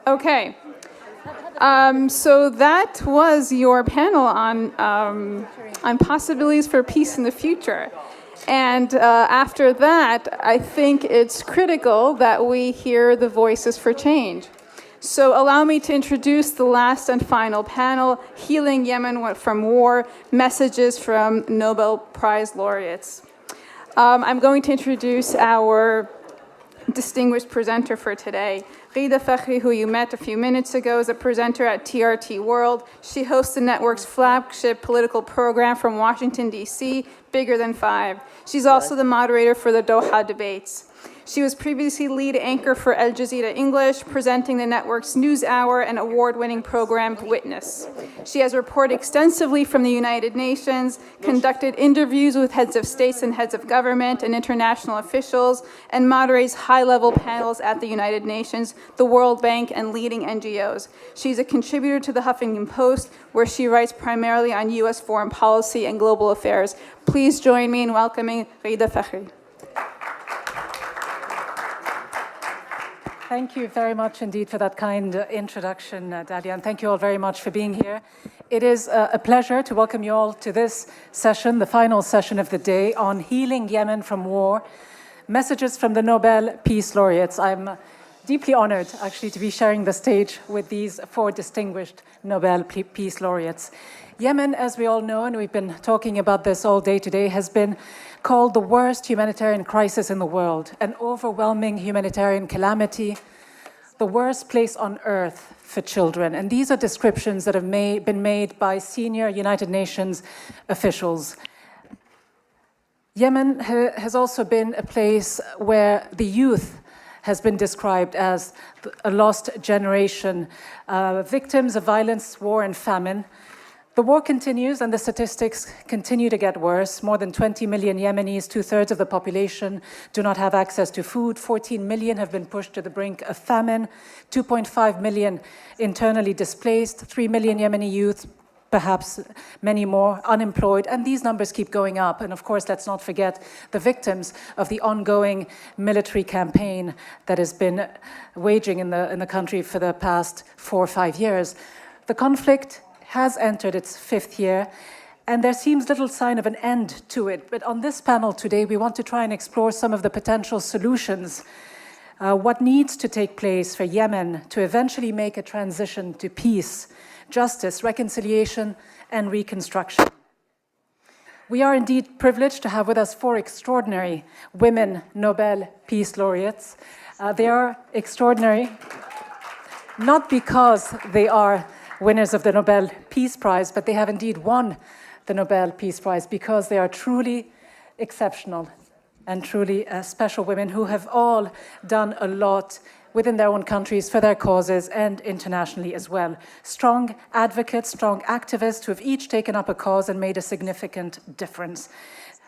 Okay. So that was your panel on possibilities for peace in the future. And after that, I think it's critical that we hear the voices for change. So allow me to introduce the last and final panel, Healing Yemen from War, Messages from Nobel Prize Laureates. I'm going to introduce our distinguished presenter for today. Ghida Fakhry, who you met a few minutes ago, is a presenter at TRT World. She hosts the network's flagship political program from Washington, D.C., Bigger Than Five. She's also the moderator for the Doha debates. She was previously lead anchor for Al Jazeera English, presenting the network's NewsHour and award-winning program Witness. She has reported extensively from the United Nations, conducted interviews with heads of states and heads of government and international officials, and moderates high-level panels at the United Nations, the World Bank, and leading NGOs. She's a contributor to the Huffington Post, where she writes primarily on U.S. foreign policy and global affairs. Please join me in welcoming Ghida Fakhry. Thank you very much indeed for that kind introduction, Dalia, and thank you all very much for being here. It is a pleasure to welcome you all to this session, the final session of the day, on Healing Yemen from War, Messages from the Nobel Peace Laureates. I'm deeply honored, actually, to be sharing the stage with these four distinguished Nobel Peace Laureates. Yemen, as we all know, and we've been talking about this all day today, has been called the worst humanitarian crisis in the world, an overwhelming humanitarian calamity, the worst place on earth for children. And these are descriptions that have been made by senior United Nations officials. Yemen has also been a place where the youth has been described as a lost generation, victims of violence, war, and famine. The war continues and the statistics continue to get worse. More than 20 million Yemenis, 2/3 of the population, do not have access to food. 14 million have been pushed to the brink of famine. 2.5 million internally displaced. 3 million Yemeni youth, perhaps many more, unemployed. And these numbers keep going up. And of course, let's not forget the victims of the ongoing military campaign that has been waging in the country for the past 4 or 5 years. The conflict has entered its 5th year, and there seems little sign of an end to it. But on this panel today, we want to try and explore some of the potential solutions, what needs to take place for Yemen to eventually make a transition to peace, justice, reconciliation, and reconstruction. We are indeed privileged to have with us 4 extraordinary women Nobel Peace Laureates. They are extraordinary not because they are winners of the Nobel Peace Prize, but they have indeed won the Nobel Peace Prize because they are truly exceptional and truly special women who have all done a lot within their own countries for their causes and internationally as well. Strong advocates, strong activists who have each taken up a cause and made a significant difference.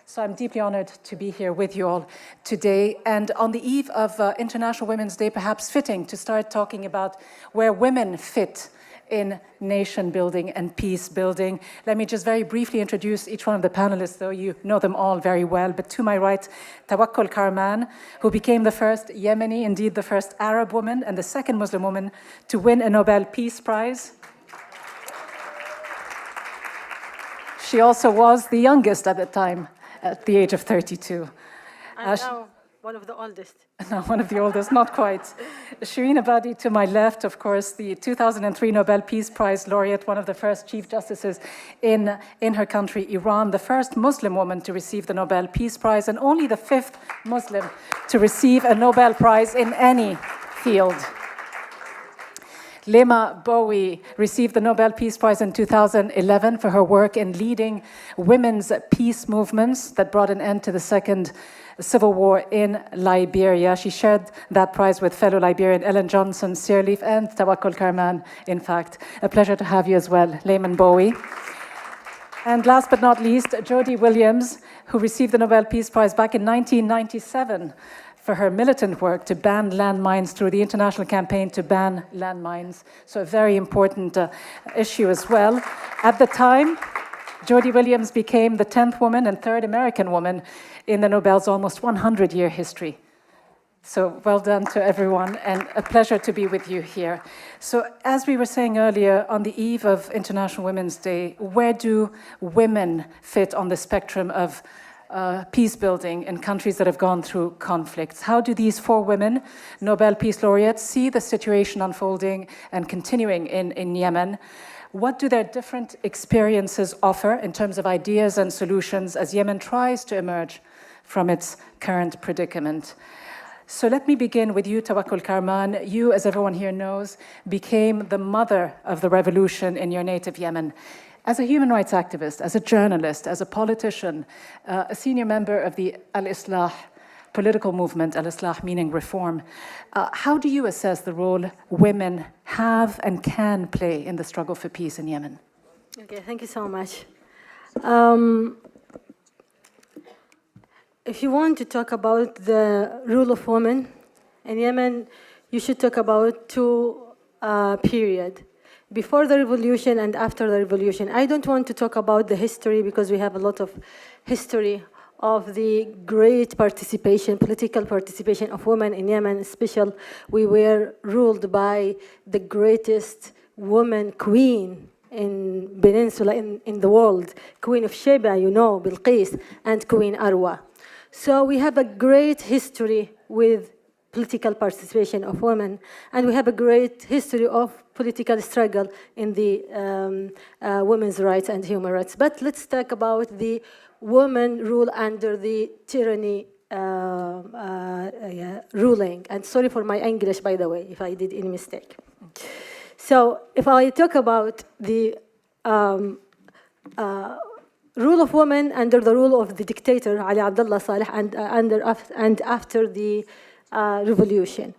So I'm deeply honored to be here with you all today. And on the eve of International Women's Day, perhaps fitting to start talking about where women fit in nation building and peace building. Let me just very briefly introduce each one of the panelists, though you know them all very well. But to my right, Tawakkol Karman, who became the first Yemeni, indeed the first Arab woman, and the second Muslim woman to win a Nobel Peace Prize. She also was the youngest at the time, at the age of 32. And now one of the oldest. No, one of the oldest, not quite. Shireen Ebadi to my left, of course, the 2003 Nobel Peace Prize laureate, one of the first chief justices in her country, Iran, the first Muslim woman to receive the Nobel Peace Prize, and only the 5th Muslim to receive a Nobel Prize in any field. Lema Bowie received the Nobel Peace Prize in 2011 for her work in leading women's peace movements that brought an end to the Second Civil War in Liberia. She shared that prize with fellow Liberian Ellen Johnson Sirleaf and Tawakkol Karman, in fact. A pleasure to have you as well, Lema Bowie. And last but not least, Jody Williams, who received the Nobel Peace Prize back in 1997 for her militant work to ban landmines through the international campaign to ban landmines. So a very important issue as well. At the time, Jody Williams became the 10th woman and 3rd American woman in the Nobel's almost 100-year history. So well done to everyone, and a pleasure to be with you here. So as we were saying earlier, on the eve of International Women's Day, where do women fit on the spectrum of peace building in countries that have gone through conflicts? How do these 4 women, Nobel Peace Laureates, see the situation unfolding and continuing in Yemen? What do their different experiences offer in terms of ideas and solutions as Yemen tries to emerge from its current predicament? So let me begin with you, Tawakkul Karman. You, as everyone here knows, became the mother of the revolution in your native Yemen. As a human rights activist, as a journalist, as a politician, a senior member of the Al-Islah political movement, Al-Islah meaning reform, how do you assess the role women have and can play in the struggle for peace in Yemen? Okay, thank you so much. If you want to talk about the role of women in Yemen, you should talk about 2 periods. Before the revolution and after the revolution. I don't want to talk about the history because we have a lot of history of the great participation, political participation of women in Yemen, especially we were ruled by the greatest woman queen in Peninsula, in the world, Queen of Sheba, you know, Bilqis, and Queen Arwa. So we have a great history with political participation of women, and we have a great history of political struggle in the women's rights and human rights. But let's talk about the woman rule under the tyranny ruling. And sorry for my English, by the way, if I did any mistake. So if I talk about the rule of women under the rule of the dictator Ali Abdullah Saleh and after the revolution.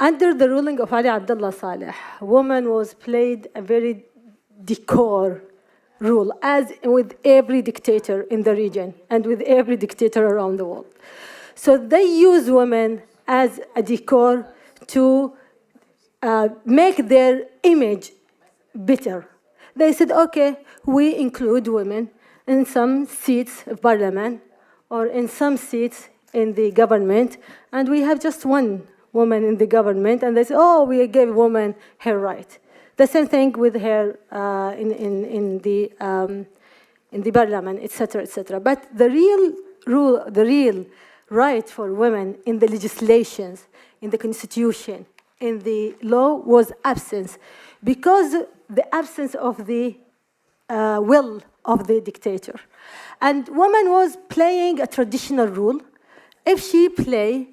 Under the ruling of Ali Abdullah Saleh, woman was played a very decor rule, as with every dictator in the region and with every dictator around the world. So they use women as a decor to make their image better. They said, okay, we include women in some seats of parliament or in some seats in the government, and we have just 1 woman in the government, and they say, oh, we gave woman her right. The same thing with her in the parliament, etc., etc. But the real rule, the real right for women in the legislations, in the constitution, in the law was absence, because the absence of the will of the dictator. And woman was playing a traditional role. If she play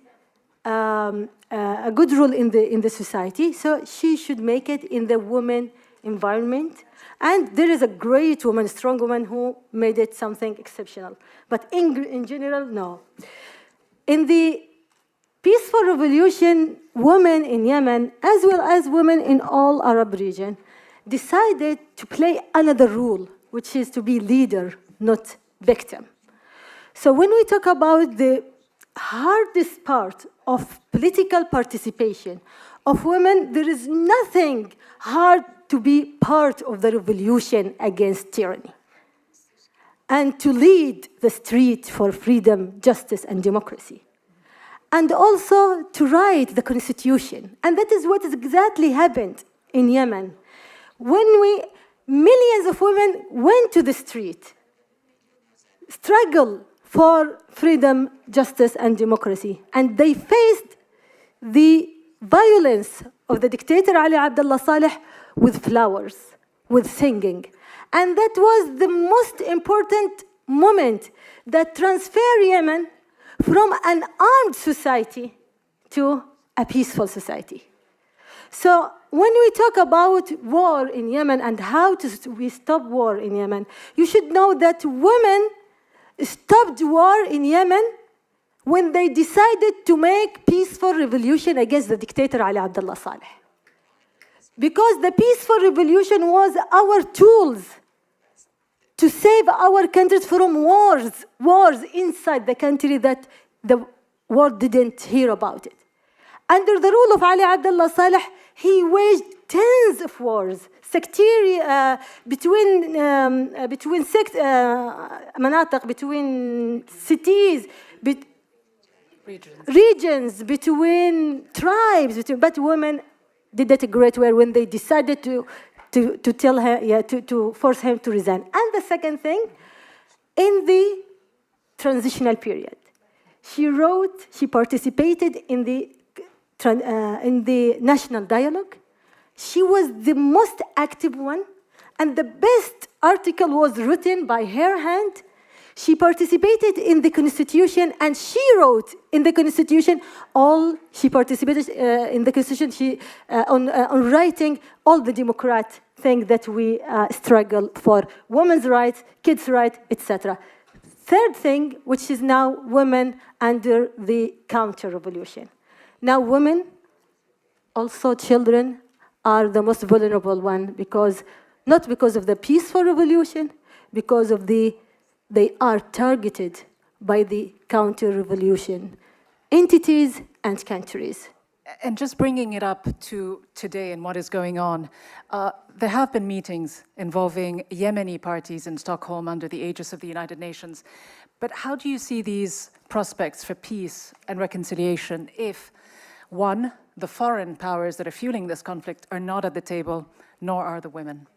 a good role in the society, so she should make it in the woman environment. And there is a great woman, strong woman, who made it something exceptional. But in general, no. In the peaceful revolution, women in Yemen, as well as women in all Arab region, decided to play another role, which is to be leader, not victim. So when we talk about the hardest part of political participation of women, there is nothing hard to be part of the revolution against tyranny and to lead the street for freedom, justice, and democracy. And also to write the constitution. And that is what has exactly happened in Yemen. When millions of women went to the street, struggled for freedom, justice, and democracy. And they faced the violence of the dictator Ali Abdullah Saleh with flowers, with singing. And that was the most important moment that transferred Yemen from an armed society to a peaceful society. So when we talk about war in Yemen and how we stop war in Yemen, you should know that women stopped war in Yemen when they decided to make peaceful revolution against the dictator Ali Abdullah Saleh. Because the peaceful revolution was our tools to save our countries from wars inside the country that the world didn't hear about it. Under the rule of Ali Abdullah Saleh, he waged tens of wars, sectarian, between cities, regions, between tribes, but women did that a great way when they decided to tell her, to force him to resign. And the second thing, in the transitional period, she participated in the national dialogue. She was the most active one, and the best article was written by her hand. She participated in the Constitution, and she wrote in the Constitution she participated in the Constitution on writing all the democrat things that we struggle for: women's rights, kids' rights, etc. Third thing, which is now women under the counter-revolution. Now women, also children, are the most vulnerable one, not because of the peaceful revolution, because of they are targeted by the counter-revolution entities and countries. And just bringing it up to today and what is going on, there have been meetings involving Yemeni parties in Stockholm under the aegis of the United Nations. But how do you see these prospects for peace and reconciliation if, one, the foreign powers that are fueling this conflict are not at the table, nor are the women?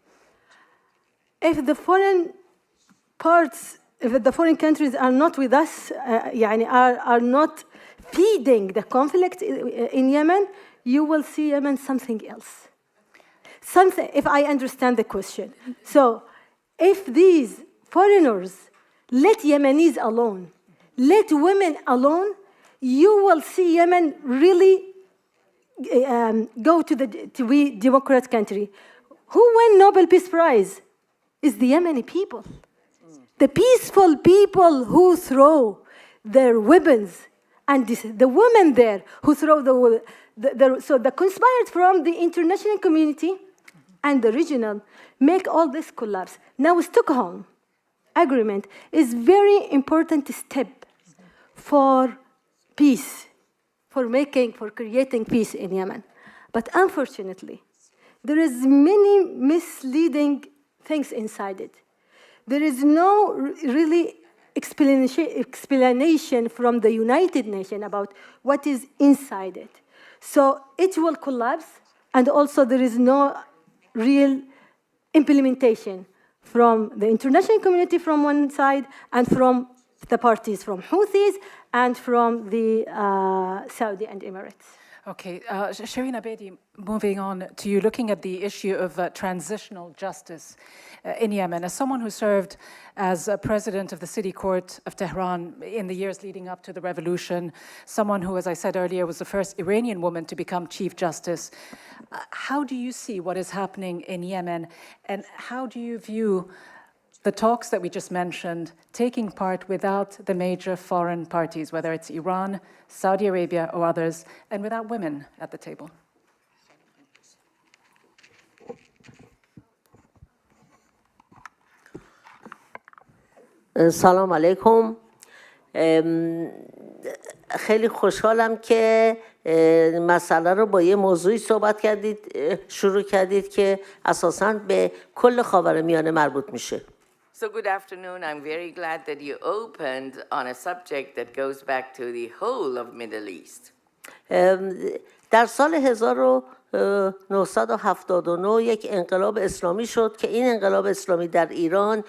If the foreign countries are not with us, are not feeding the conflict in Yemen, you will see Yemen something else. If I understand the question. So, if these foreigners let Yemenis alone, let women alone, you will see Yemen really go to be democratic country. Who won Nobel Peace Prize? Is the Yemeni people. The peaceful people who throw their weapons, and the women there who throw so the conspirators from the international community and the regional make all this collapse. Now Stockholm Agreement is very important step for peace, for creating peace in Yemen. But unfortunately, there is many misleading things inside it. There is no really explanation from the United Nations about what is inside it. So it will collapse, and also there is no real implementation from the international community from one side, and from the parties from Houthis and from the Saudi and Emirates. Okay, Shireen Abedi, moving on to you, looking at the issue of transitional justice in Yemen. As someone who served as president of the City Court of Tehran in the years leading up to the revolution, someone who, as I said earlier, was the first Iranian woman to become Chief Justice, how do you see what is happening in Yemen, and how do you view the talks that we just mentioned taking part without the major foreign parties, whether it's Iran, Saudi Arabia, or others, and without women at the table? سلام علیکم. خیلی خوشحالم که مسئله رو با یه موضوعی شروع کردید که اساساً به کل خاورمیانه مربوط میشه. So good afternoon. I'm very glad that you opened on a subject that goes back to the whole of Middle East. در سال 1979 یک انقلاب اسلامی شد که این انقلاب اسلامی در ایران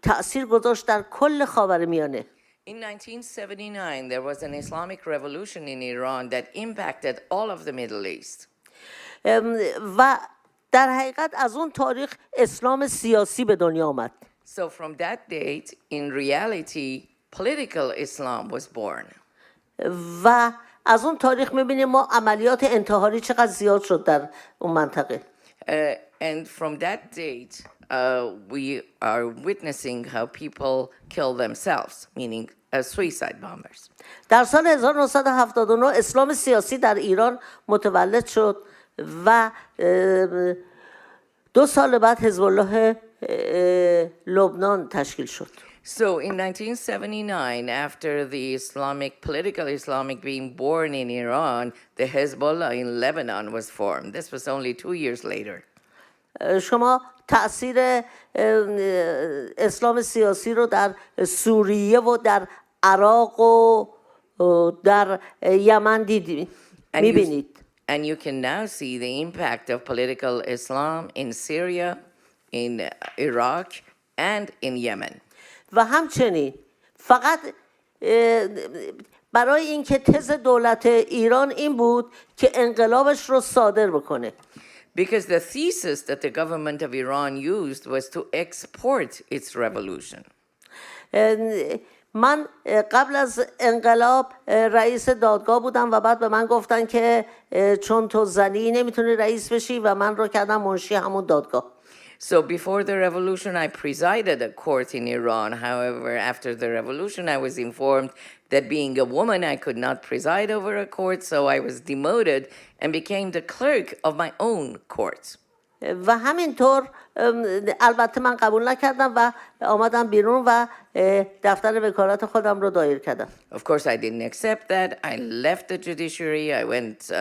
تأثیر گذاشت در کل خاورمیانه. In 1979, there was an Islamic revolution in Iran that impacted all of the Middle East. و در حقیقت از اون تاریخ اسلام سیاسی به دنیا آمد. So from that date, in reality, political Islam was born. و از اون تاریخ می‌بینیم ما عملیات انتحاری چقدر زیاد شد در اون منطقه. And from that date, we are witnessing how people kill themselves, meaning suicide bombers. در سال 1979 اسلام سیاسی در ایران متولد شد و 2 سال بعد حزب الله لبنان تشکیل شد. So in 1979, after the political Islamic being born in Iran, the Hezbollah in Lebanon was formed. This was only 2 years later. شما تأثیر اسلام سیاسی رو در سوریه و در عراق و در یمن میبینید. And you can now see the impact of political Islam in Syria, in Iraq, and in Yemen. و همچنین فقط برای اینکه تز دولت ایران این بود که انقلابش رو صادر بکنه. Because the thesis that the government of Iran used was to export its revolution. من قبل از انقلاب رئیس دادگاه بودم و بعد به من گفتن که چون تو زنی نمیتونی رئیس بشی و من رو کردم منشی همون دادگاه. So before the revolution, I presided a court in Iran. However, after the revolution, I was informed that being a woman, I could not preside over a court, so I was demoted and became the clerk of my own court. و همینطور البته من قبول نکردم و آمدم بیرون و دفتر وکالت خودم رو دایر کردم. Of course, I didn't accept that. I left the judiciary. I went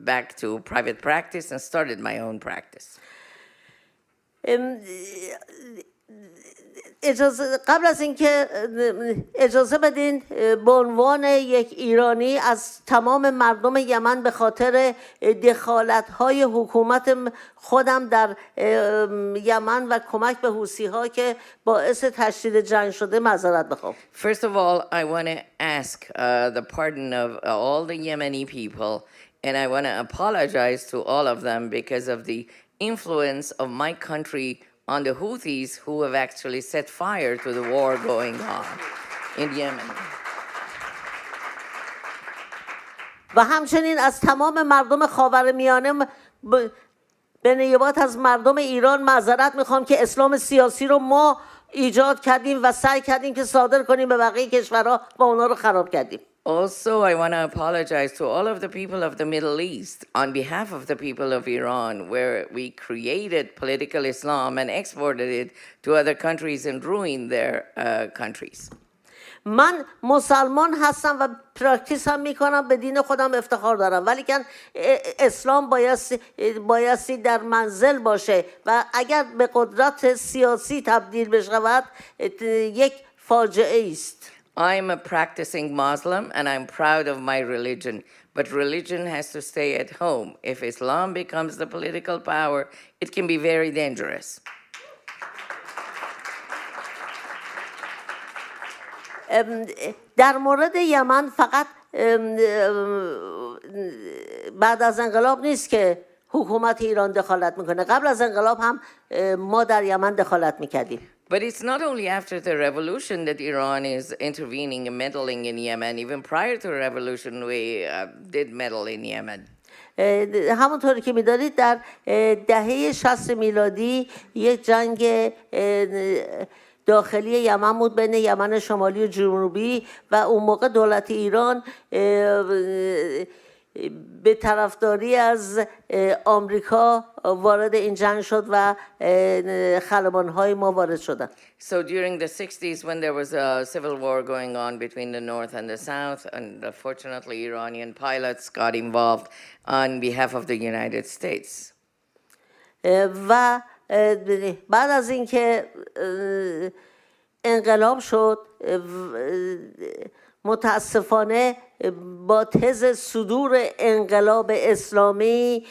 back to private practice and started my own practice. قبل از اینکه اجازه بدین به عنوان یک ایرانی از تمام مردم یمن به خاطر دخالت‌های حکومت خودم در یمن و کمک به حوثی‌ها که باعث تشدید جنگ شده معذرت بخوام. First of all, I want to ask the pardon of all the Yemeni people, and I want to apologize to all of them because of the influence of my country on the Houthis who have actually set fire to the war going on in Yemen. و همچنین از تمام مردم خاورمیانه به نیابت از مردم ایران معذرت میخوام که اسلام سیاسی رو ما ایجاد کردیم و سعی کردیم که صادر کنیم به بقیه کشورها و اونا رو خراب کردیم. Also, I want to apologize to all of the people of the Middle East on behalf of the people of Iran, where we created political Islam and exported it to other countries and ruined their countries. من مسلمان هستم و پراکتیس هم میکنم، به دین خودم افتخار دارم، ولی که اسلام بایستی در منزل باشه و اگر به قدرت سیاسی تبدیل بشود یک فاجعه است. I'm a practicing Muslim and I'm proud of my religion, but religion has to stay at home. If Islam becomes the political power, it can be very dangerous. در مورد یمن فقط بعد از انقلاب نیست که حکومت ایران دخالت میکنه، قبل از انقلاب هم ما در یمن دخالت میکردیم. But it's not only after the revolution that Iran is intervening and meddling in Yemen. Even prior to the revolution, we did meddle in Yemen. همونطوری که می‌دانید در دهه 60 میلادی یک جنگ داخلی یمن بود بین یمن شمالی و جنوبی و اون موقع دولت ایران به طرفداری از آمریکا وارد این جنگ شد و خلبان‌های ما وارد شدند. So during the 60s, when there was a civil war going on between the north and the south, and fortunately Iranian pilots got involved on behalf of the United States. و بعد از اینکه انقلاب شد متاسفانه با تز صدور انقلاب اسلامی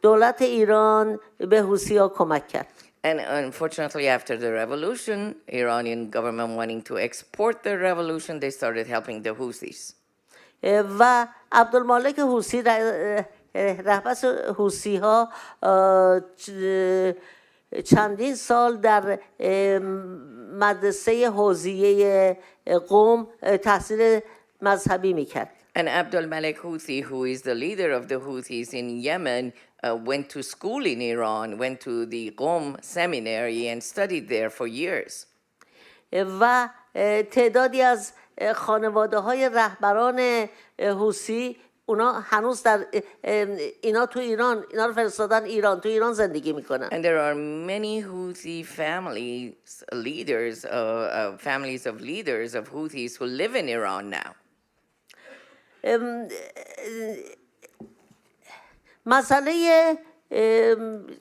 دولت ایران به حوثی‌ها کمک کرد. And unfortunately, after the revolution, Iranian government wanting to export the revolution, they started helping the Houthis. و عبدالمالک حوثی رهبر حوثی‌ها چندین سال در مدرسه حوزیه قم تحصیل مذهبی میکرد. And Abdul Malik Houthi, who is the leader of the Houthis in Yemen, went to school in Iran, went to the Qom seminary and studied there for years. و تعدادی از خانواده‌های رهبران حوثی اونا هنوز در اینا تو ایران، اینا رو فرستادن ایران، تو ایران زندگی میکنن. And there are many Houthi families, leaders, families of leaders of Houthis who live in Iran now. مسئله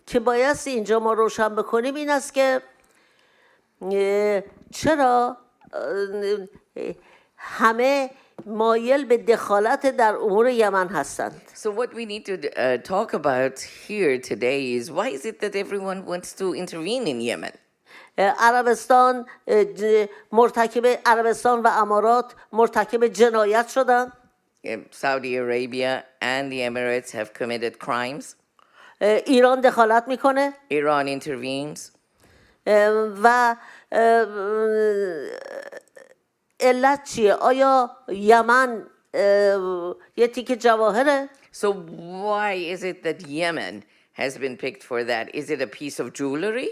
که بایستی اینجا ما روشن بکنیم این است که چرا همه مایل به دخالت در امور یمن هستند. So what we need to talk about here today is why is it that everyone wants to intervene in Yemen? عربستان و امارات مرتکب جنایت شدند. Saudi Arabia and the Emirates have committed crimes. ایران دخالت میکنه. Iran intervenes. و علت چیه؟ آیا یمن یه تیکه جواهره؟ So why is it that Yemen has been picked for that? Is it a piece of jewelry?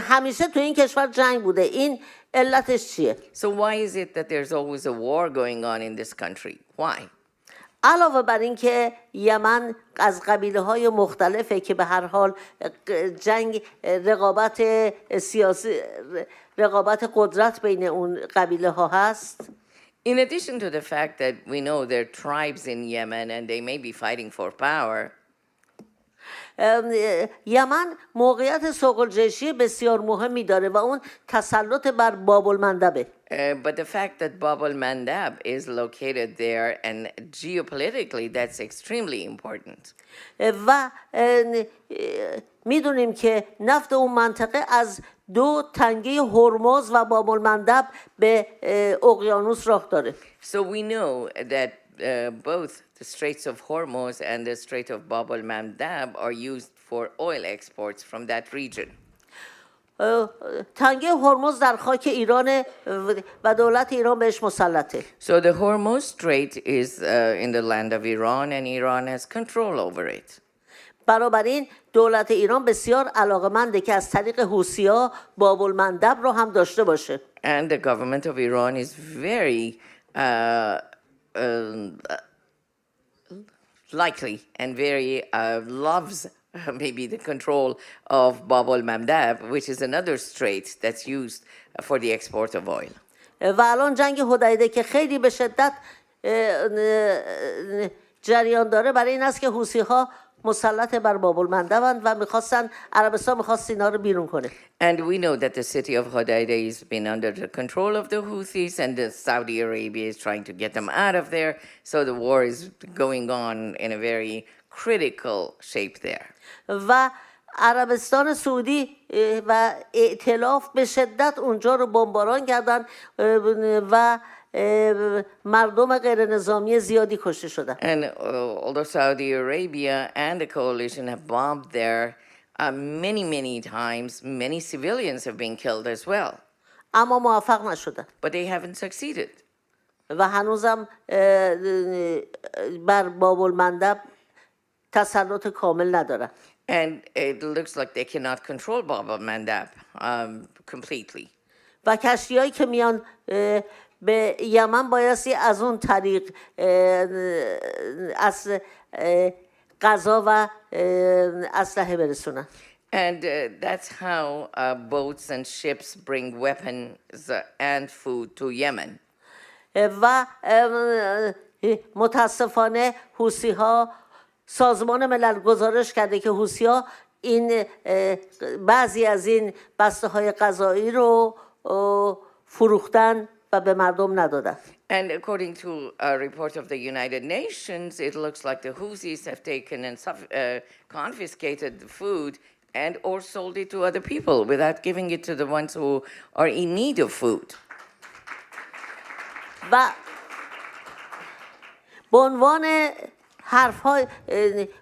همیشه تو این کشور جنگ بوده. این علتش چیه؟ So why is it that there's always a war going on in this country? Why? علاوه بر این که یمن از قبیله های مختلفه که به هر حال جنگ رقابت سیاسی رقابت قدرت بین اون قبیله ها هست. In addition to the fact that we know there are tribes in Yemen and they may be fighting for power, یمن موقعیت سوق‌الجیشی بسیار مهمی داره و اون تسلط بر باب المندبه. but the fact that Bab al-Mandab is located there and geopolitically that's extremely important. و میدونیم که نفت اون منطقه از دو تنگه هرمز و باب المندب به اقیانوس راه داره. So we know that both the Straits of Hormuz and the Strait of Bab al-Mandab are used for oil exports from that region. تنگه هرمز در خاک ایران و دولت ایران بهش مسلطه. So the Hormuz Strait is in the land of Iran and Iran has control over it. بنابراین دولت ایران بسیار علاقه‌منده که از طریق حوثی‌ها باب المندب رو هم داشته باشه. And the government of Iran is very likely and very loves maybe the control of Bab al-Mandab, which is another strait that's used for the export of oil. و الان جنگ حدیده که خیلی به شدت جریان داره برای این است که حوثی‌ها مسلط بر باب المندبند و می‌خواستن عربستان می‌خواست اینا رو بیرون کنه. And we know that the city of Hodeidah has been under the control of the Houthis and the Saudi Arabia is trying to get them out of there. So the war is going on in a very critical shape there. و عربستان سعودی و ائتلاف به شدت اونجا رو بمباران کردن و مردم غیر نظامی زیادی کشته شدن. And although Saudi Arabia and the coalition have bombed there many times, many civilians have been killed as well. اما موفق نشدن. But they haven't succeeded. و هنوزم بر باب المندب تسلط کامل ندارن. And it looks like they cannot control Bab al-Mandab completely. و کشتی‌هایی که میان به یمن بایستی از اون طریق از غذا و اسلحه برسونن. And that's how boats and ships bring weapons and food to Yemen. و متاسفانه حوثی‌ها سازمان ملل گزارش کرده که حوثی‌ها این بعضی از این بسته‌های غذایی رو فروختن و به مردم ندادن. And according to a report of the United Nations, it looks like the Houthis have taken and confiscated the food and or sold it to other people without giving it to the ones who are in need of food. و به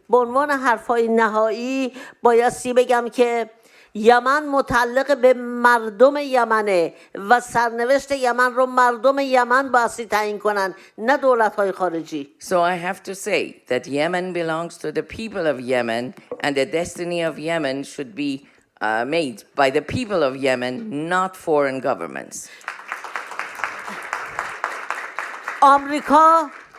عنوان حرفهای نهایی بایستی بگم که یمن متعلق به مردم یمنه و سرنوشت یمن رو مردم یمن بایستی تعیین کنن نه دولت‌های خارجی. So I have to say that Yemen belongs to the people of Yemen and the destiny of Yemen should be made by the people of Yemen, not foreign governments.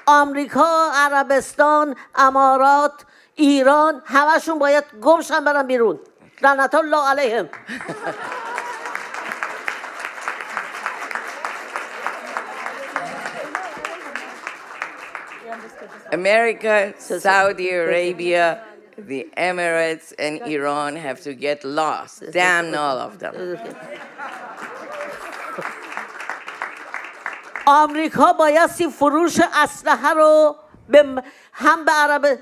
آمریکا، عربستان، امارات، ایران همشون باید گمشن برن بیرون. لعنت الله علیهم. America, Saudi Arabia, the Emirates, and Iran have to get lost. Damn all of them. آمریکا بایستی فروش اسلحه رو هم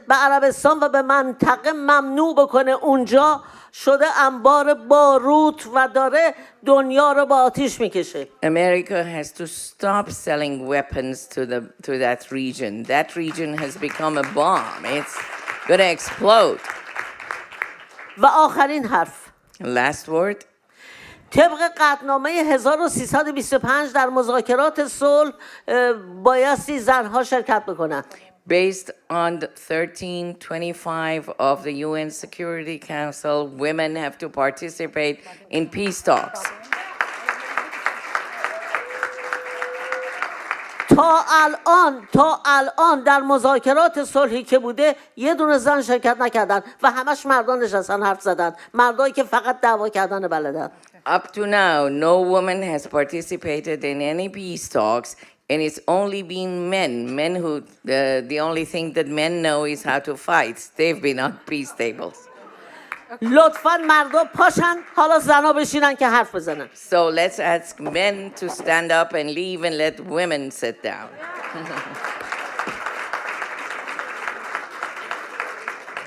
به عربستان و به منطقه ممنوع بکنه. اونجا شده انبار باروت و داره دنیا رو با آتیش میکشه. America has to stop selling weapons to that region. That region has become a bomb. It's going to explode. و آخرین حرف. Last word. طبق قطعنامه 1325 در مذاکرات صلح بایستی زنها شرکت بکنن. Based on the 1325 of the UN Security Council, women have to participate in peace talks. تا الان در مذاکرات صلحی که بوده یه دونه زن شرکت نکردن و همش مردان نشستن حرف زدن، مردایی که فقط دعوا کردن بلدن. Up to now, no woman has participated in any peace talks, and it's only been men who, the only thing that men know is how to fight. They've been on peace tables. لطفاً مردم پاشن حالا زنا بشینن که حرف بزنن. So let's ask men to stand up and leave and let women sit down.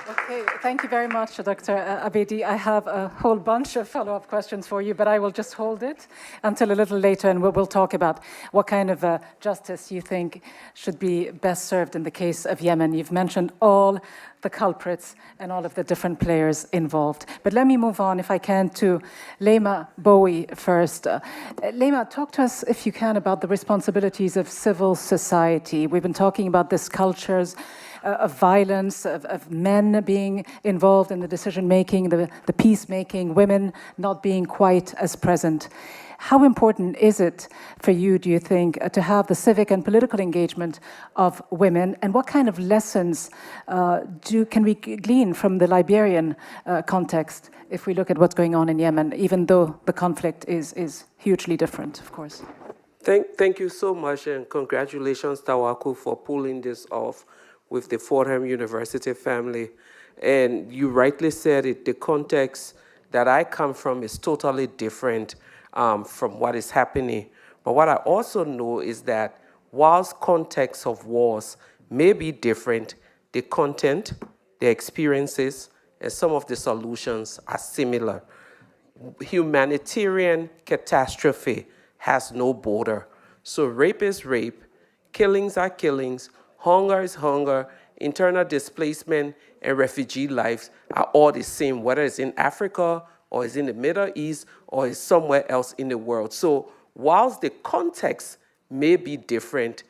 Okay, thank you very much, Dr. Abedi. I have a whole bunch of follow-up questions for you, but I will just hold it until a little later, and we'll talk about what kind of justice you think should be best served in the case of Yemen. You've mentioned all the culprits and all of the different players involved. But let me move on, if I can, to Leima Bowie first. Leima, talk to us, if you can, about the responsibilities of civil society. We've been talking about these cultures of violence, of men being involved in the decision-making, the peacemaking, women not being quite as present. How important is it for you, do you think, to have the civic and political engagement of women, and what kind of lessons can we glean from the Liberian context if we look at what's going on in Yemen, even though the conflict is hugely different, of course? Thank you so much, and congratulations, Tawaku, for pulling this off with the Fordham University family. And you rightly said it, the context that I come from is totally different from what is happening. But what I also know is that whilst contexts of wars may be different, the content, the experiences, and some of the solutions are similar. Humanitarian catastrophe has no border. So rape is rape, killings are killings, hunger is hunger, internal displacement and refugee lives are all the same, whether it's in Africa or it's in the Middle East or it's somewhere else in the world. So whilst the context may be different,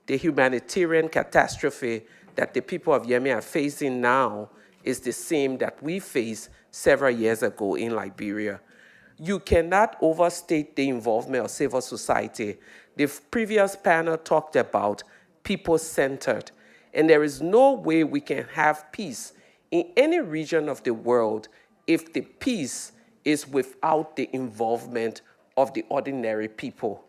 the humanitarian catastrophe that the people of Yemen are facing now is the same that we faced several years ago in Liberia. You cannot overstate the involvement of civil society. The previous panel talked about people-centered. And there is no way we can have peace in any region of the world if the peace is without the involvement of the ordinary people.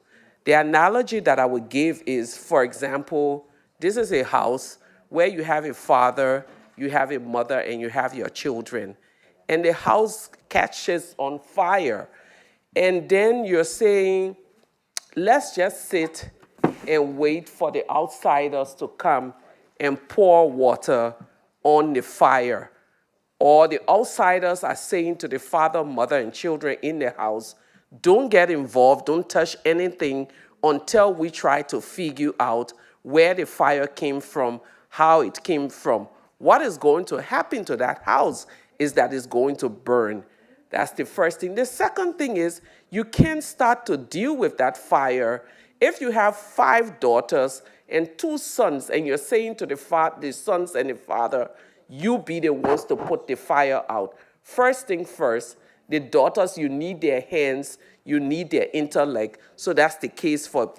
The analogy that I would give is, for example, this is a house where you have a father, you have a mother, and you have your children. And the house catches on fire. And then you're saying, let's just sit and wait for the outsiders to come and pour water on the fire. Or the outsiders are saying to the father, mother, and children in the house, don't get involved, don't touch anything until we try to figure out where the fire came from, how it came from. What is going to happen to that house is that it's going to burn. That's the first thing. The second thing is you can't start to deal with that fire if you have 5 daughters and 2 sons, and you're saying to the sons and the father, you be the ones to put the fire out. First thing first, the daughters, you need their hands, you need their intellect. So that's the case for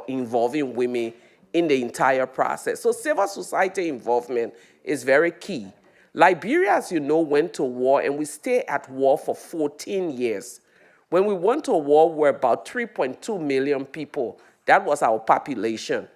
involving women in the entire process. So civil society involvement is very key. Liberia, as you know, went to war, and we stayed at war for 14 years. When we went to war, we were about 3.2 million people. That was our population.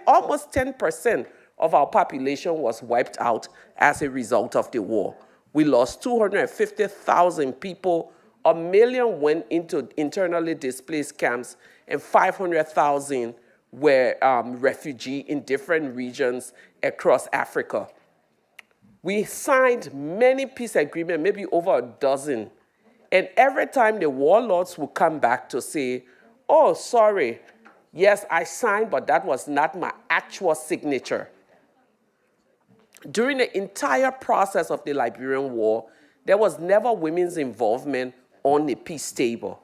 Almost 10% of our population was wiped out as a result of the war. We lost 250,000 people. 1 million went into internally displaced camps, and 500,000 were refugees in different regions across Africa. We signed many peace agreements, maybe over a dozen. And every time the warlords would come back to say, oh, sorry, yes, I signed, but that was not my actual signature. During the entire process of the Liberian War, there was never women's involvement on the peace table.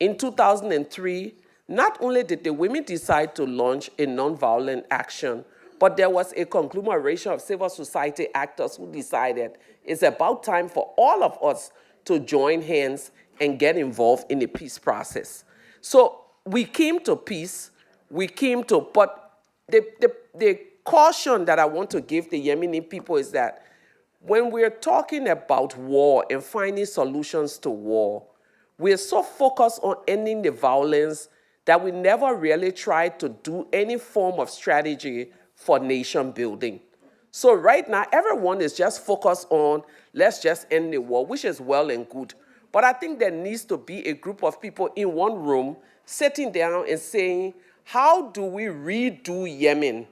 In 2003, not only did the women decide to launch a nonviolent action, but there was a conglomeration of civil society actors who decided it's about time for all of us to join hands and get involved in the peace process. So we came to peace, but the caution that I want to give the Yemeni people is that when we're talking about war and finding solutions to war, we're so focused on ending the violence that we never really try to do any form of strategy for nation building. So right now, everyone is just focused on, let's just end the war, which is well and good. But I think there needs to be a group of people in one room sitting down and saying, how do we redo Yemen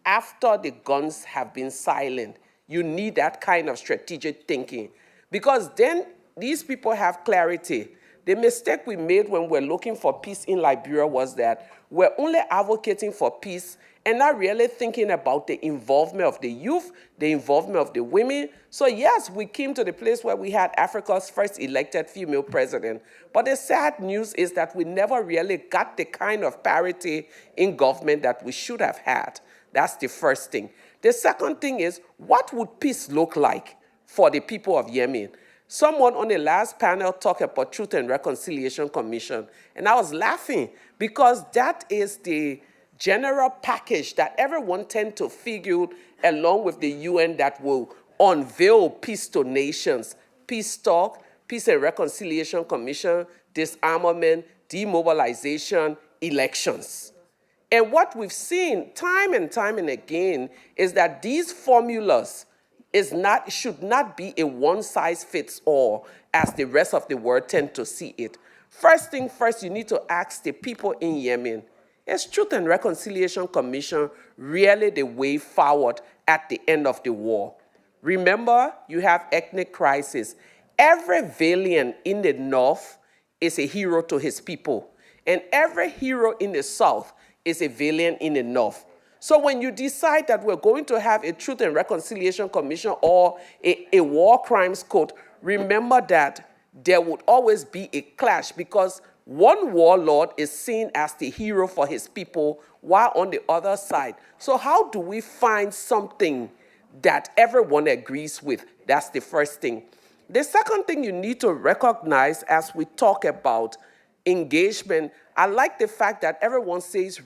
after the guns have been silent? You need that kind of strategic thinking, because then these people have clarity. The mistake we made when we're looking for peace in Liberia was that we're only advocating for peace and not really thinking about the involvement of the youth, the involvement of the women. So yes, we came to the place where we had Africa's first elected female president. But the sad news is that we never really got the kind of parity in government that we should have had. That's the first thing. The second thing is, what would peace look like for the people of Yemen? Someone on the last panel talked about Truth and Reconciliation Commission, and I was laughing because that is the general package that everyone tends to figure along with the UN that will unveil peace to nations, peace talk, Peace and Reconciliation Commission, disarmament, demobilization, elections. And what we've seen time and again is that these formulas should not be a one-size-fits-all as the rest of the world tend to see it. First thing first, you need to ask the people in Yemen, is Truth and Reconciliation Commission really the way forward at the end of the war? Remember, you have ethnic crisis. Every valiant in the north is a hero to his people, and every hero in the south is a valiant in the north. So when you decide that we're going to have a Truth and Reconciliation Commission or a war crimes court, remember that there would always be a clash because one warlord is seen as the hero for his people while on the other side. So how do we find something that everyone agrees with? That's the first thing. The second thing you need to recognize as we talk about engagement, I like the fact that everyone says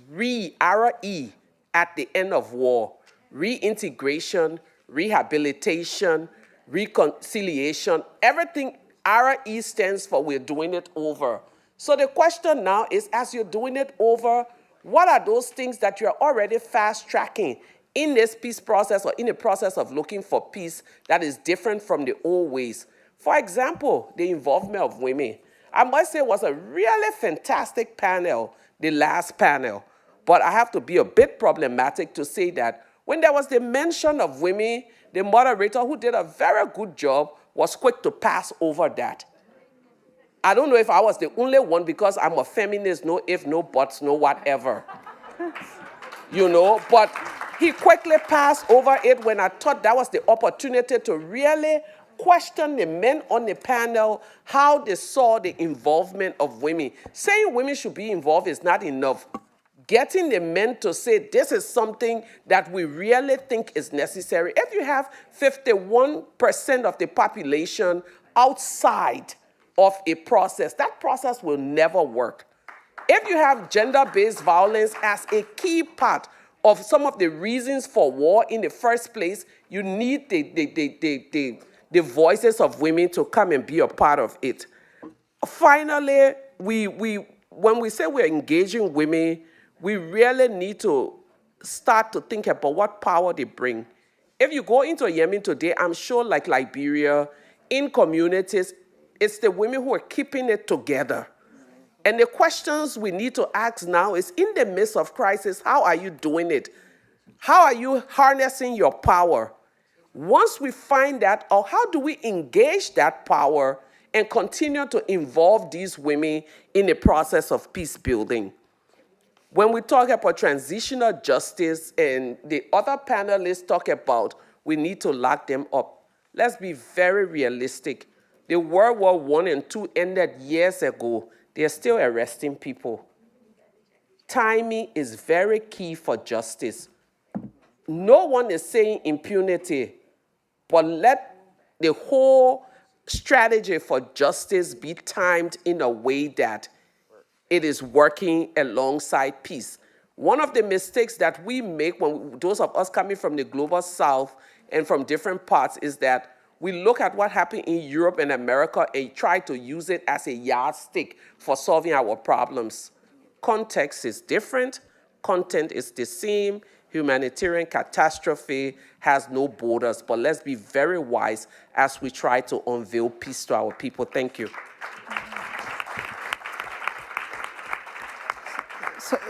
R-E at the end of war. Reintegration, rehabilitation, reconciliation, everything RE stands for we're doing it over. So the question now is, as you're doing it over, what are those things that you're already fast-tracking in this peace process or in the process of looking for peace that is different from the old ways? For example, the involvement of women. I must say it was a really fantastic panel, the last panel. But I have to be a bit problematic to say that when there was the mention of women, the moderator, who did a very good job, was quick to pass over that. I don't know if I was the only one because I'm a feminist, no if, no buts, no whatever. You know, but he quickly passed over it when I thought that was the opportunity to really question the men on the panel, how they saw the involvement of women. Saying women should be involved is not enough. Getting the men to say this is something that we really think is necessary. If you have 51% of the population outside of a process, that process will never work. If you have gender-based violence as a key part of some of the reasons for war in the first place, you need the voices of women to come and be a part of it. Finally, when we say we're engaging women, we really need to start to think about what power they bring. If you go into Yemen today, I'm sure like Liberia, in communities, it's the women who are keeping it together. And the questions we need to ask now is, in the midst of crisis, how are you doing it? How are you harnessing your power? Once we find that, or how do we engage that power and continue to involve these women in the process of peace building? When we talk about transitional justice and the other panelists talk about we need to lock them up, let's be very realistic. The World War I and II ended years ago. They're still arresting people. Timing is very key for justice. No one is saying impunity, but let the whole strategy for justice be timed in a way that it is working alongside peace. One of the mistakes that we make, those of us coming from the global south and from different parts, is that we look at what happened in Europe and America and try to use it as a yardstick for solving our problems. Context is different, content is the same. Humanitarian catastrophe has no borders, but let's be very wise as we try to unveil peace to our people. Thank you.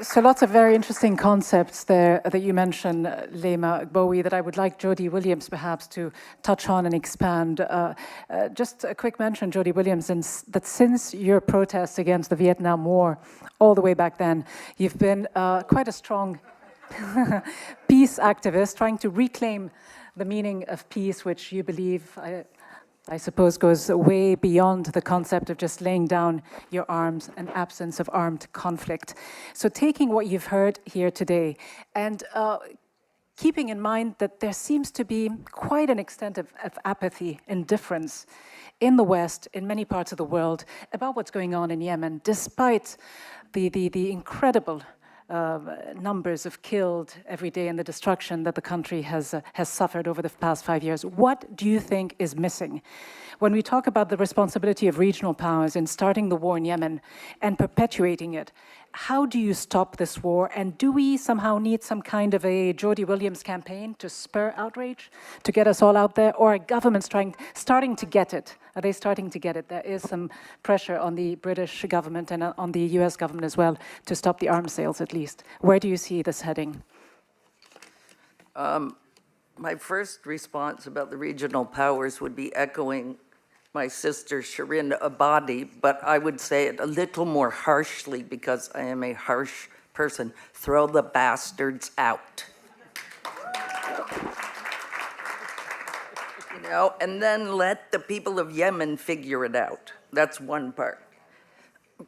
So lots of very interesting concepts there that you mentioned, Lema Bowie, that I would like Jody Williams perhaps to touch on and expand. Just a quick mention, Jody Williams, that since your protest against the Vietnam War, all the way back then, you've been quite a strong peace activist, trying to reclaim the meaning of peace, which you believe, I suppose, goes way beyond the concept of just laying down your arms and absence of armed conflict. So taking what you've heard here today and keeping in mind that there seems to be quite an extent of apathy, indifference in the West, in many parts of the world, about what's going on in Yemen, despite the incredible numbers of killed every day and the destruction that the country has suffered over the past 5 years. What do you think is missing? When we talk about the responsibility of regional powers in starting the war in Yemen and perpetuating it, how do you stop this war? And do we somehow need some kind of a Jody Williams campaign to spur outrage, to get us all out there? Or are governments starting to get it? Are they starting to get it? There is some pressure on the British government and on the US government as well to stop the arms sales at least. Where do you see this heading? My first response about the regional powers would be echoing my sister Shirin Ebadi, but I would say it a little more harshly because I am a harsh person. Throw the bastards out. You know, and then let the people of Yemen figure it out. That's one part.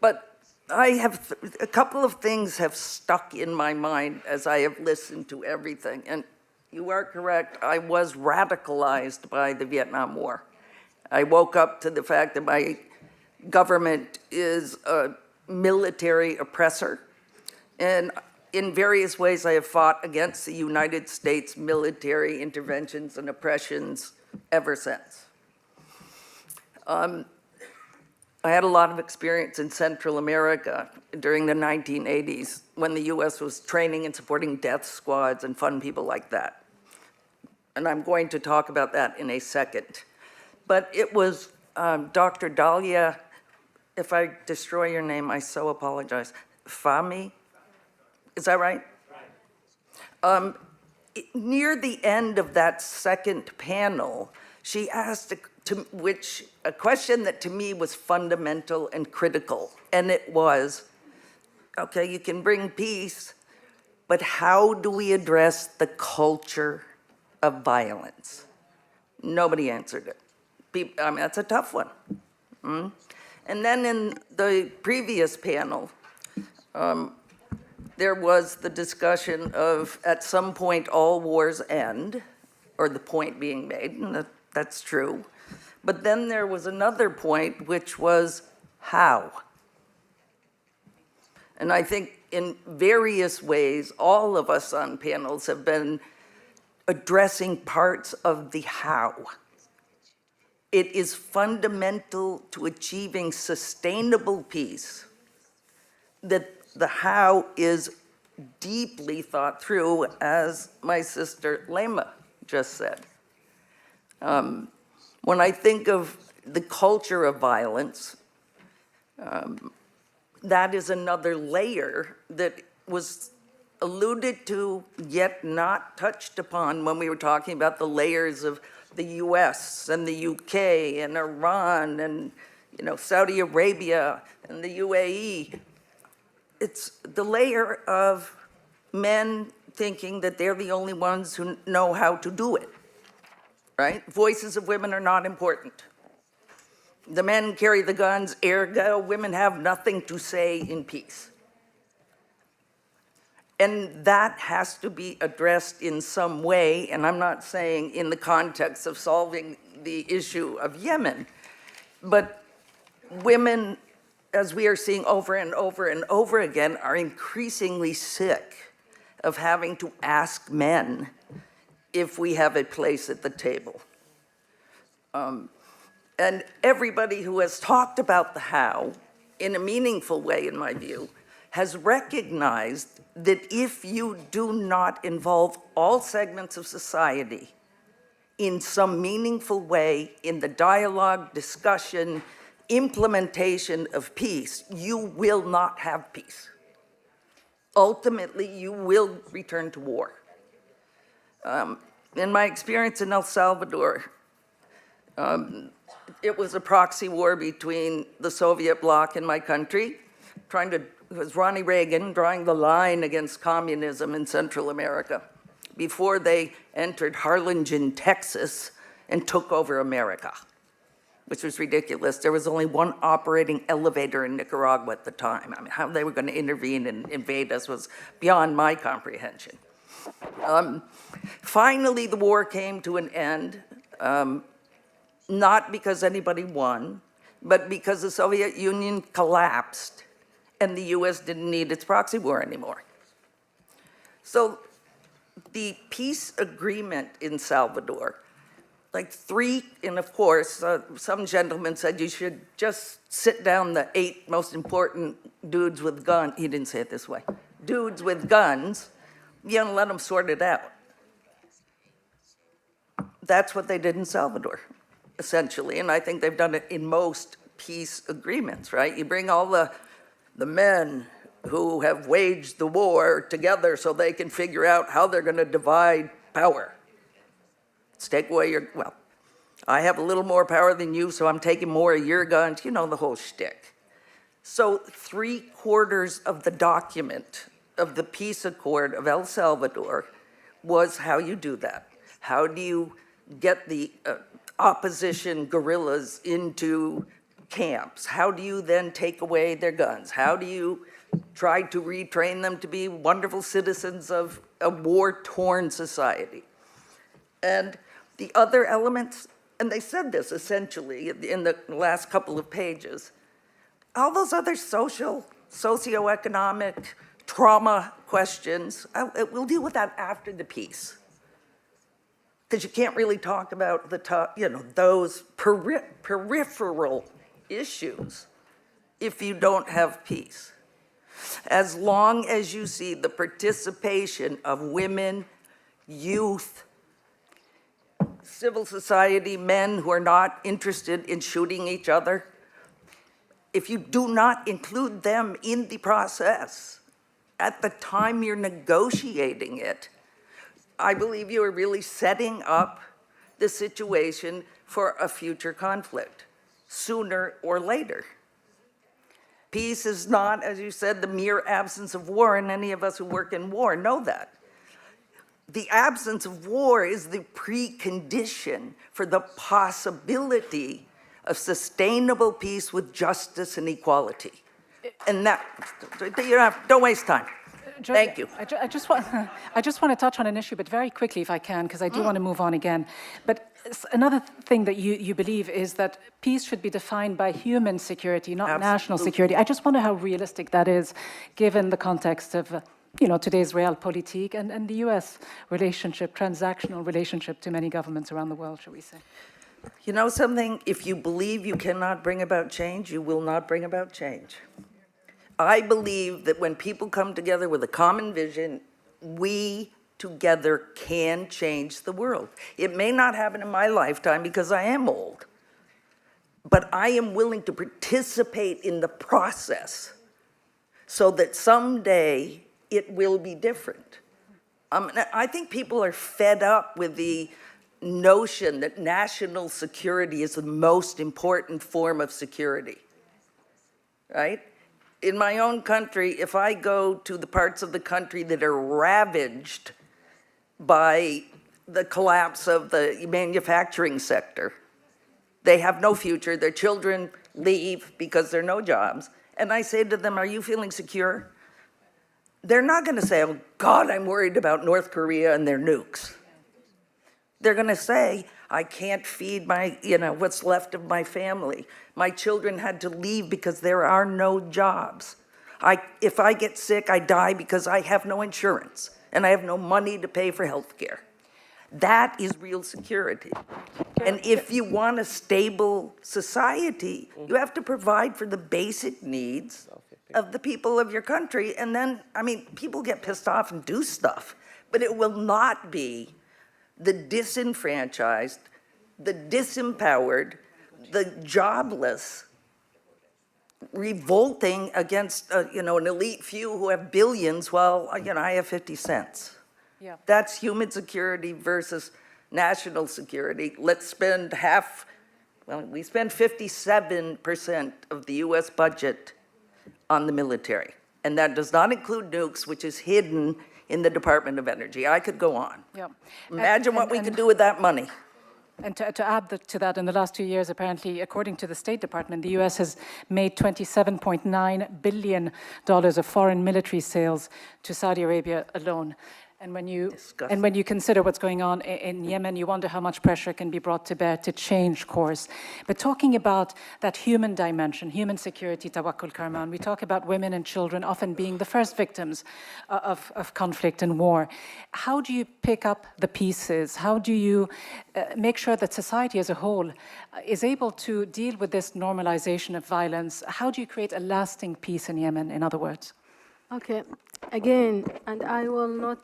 But I have, a couple of things have stuck in my mind as I have listened to everything. And you are correct, I was radicalized by the Vietnam War. I woke up to the fact that my government is a military oppressor. And in various ways, I have fought against the United States military interventions and oppressions ever since. I had a lot of experience in Central America during the 1980s when the US was training and supporting death squads and fun people like that. And I'm going to talk about that in a second. But it was Dr. Dahlia, if I destroy your name, I so apologize. Fahmy, is that right? Right. Near the end of that second panel, she asked a question that to me was fundamental and critical. And it was, okay, you can bring peace, but how do we address the culture of violence? Nobody answered it. I mean, that's a tough one. And then in the previous panel, there was the discussion of, at some point, all wars end, or the point being made, and that's true. But then there was another point, which was how. And I think in various ways, all of us on panels have been addressing parts of the how. It is fundamental to achieving sustainable peace that the how is deeply thought through, as my sister Lema just said. When I think of the culture of violence, that is another layer that was alluded to yet not touched upon when we were talking about the layers of the US and the UK and Iran and Saudi Arabia and the UAE. It's the layer of men thinking that they're the only ones who know how to do it, right? Voices of women are not important. The men carry the guns, ergo, women have nothing to say in peace. And that has to be addressed in some way, and I'm not saying in the context of solving the issue of Yemen, but women, as we are seeing over and over and over again, are increasingly sick of having to ask men if we have a place at the table. And everybody who has talked about the how, in a meaningful way, in my view, has recognized that if you do not involve all segments of society in some meaningful way in the dialogue, discussion, implementation of peace, you will not have peace. Ultimately, you will return to war. In my experience in El Salvador, it was a proxy war between the Soviet bloc and my country, it was Ronnie Reagan drawing the line against communism in Central America before they entered Harlingen, Texas, and took over America, which was ridiculous. There was only one operating elevator in Nicaragua at the time. I mean, how they were going to intervene and invade us was beyond my comprehension. Finally, the war came to an end, not because anybody won, but because the Soviet Union collapsed and the US didn't need its proxy war anymore. So the peace agreement in Salvador, and of course, some gentleman said you should just sit down the 8 most important dudes with guns. He didn't say it this way. Dudes with guns, let them sort it out. That's what they did in Salvador, essentially, and I think they've done it in most peace agreements, right? You bring all the men who have waged the war together so they can figure out how they're going to divide power. Let's take away I have a little more power than you, so I'm taking more of your guns, the whole shtick. So 3/4 of the document of the peace accord of El Salvador was how you do that. How do you get the opposition guerrillas into camps? How do you then take away their guns? How do you try to retrain them to be wonderful citizens of a war-torn society? And the other elements, and they said this essentially in the last couple of pages, all those other socioeconomic, trauma questions, we'll deal with that after the peace. Because you can't really talk about those peripheral issues if you don't have peace. As long as you see the participation of women, youth, civil society, men who are not interested in shooting each other, if you do not include them in the process at the time you're negotiating it, I believe you are really setting up the situation for a future conflict, sooner or later. Peace is not, as you said, the mere absence of war, and any of us who work in war know that. The absence of war is the precondition for the possibility of sustainable peace with justice and equality. And that, don't waste time. Thank you. I just want to touch on an issue, but very quickly if I can, because I do want to move on again. But another thing that you believe is that peace should be defined by human security, not national security. I just wonder how realistic that is, given the context of today's realpolitik and the US relationship, transactional relationship to many governments around the world, shall we say. You know something? If you believe you cannot bring about change, you will not bring about change. I believe that when people come together with a common vision, we together can change the world. It may not happen in my lifetime because I am old, but I am willing to participate in the process so that someday it will be different. I think people are fed up with the notion that national security is the most important form of security, right? In my own country, if I go to the parts of the country that are ravaged by the collapse of the manufacturing sector, they have no future, their children leave because there are no jobs, and I say to them, are you feeling secure? They're not going to say, oh God, I'm worried about North Korea and their nukes. They're going to say, I can't feed my, what's left of my family. My children had to leave because there are no jobs. If I get sick, I die because I have no insurance and I have no money to pay for health care. That is real security. And if you want a stable society, you have to provide for the basic needs of the people of your country. And then, people get pissed off and do stuff, but it will not be the disenfranchised, the disempowered, the jobless, revolting against, an elite few who have billions while, I have 50 cents. Yeah. That's human security versus national security. Let's spend we spend 57% of the US budget on the military. And that does not include nukes, which is hidden in the Department of Energy. I could go on. Yeah. Imagine what we could do with that money. And to add to that, in the last 2 years, apparently, according to the State Department, the U.S. has made $27.9 billion of foreign military sales to Saudi Arabia alone. And when you consider what's going on in Yemen, you wonder how much pressure can be brought to bear to change course. But talking about that human dimension, human security, Tawakkul Karman, we talk about women and children often being the first victims of conflict and war. How do you pick up the pieces? How do you make sure that society as a whole is able to deal with this normalization of violence? How do you create a lasting peace in Yemen, in other words? Okay, again, and I will not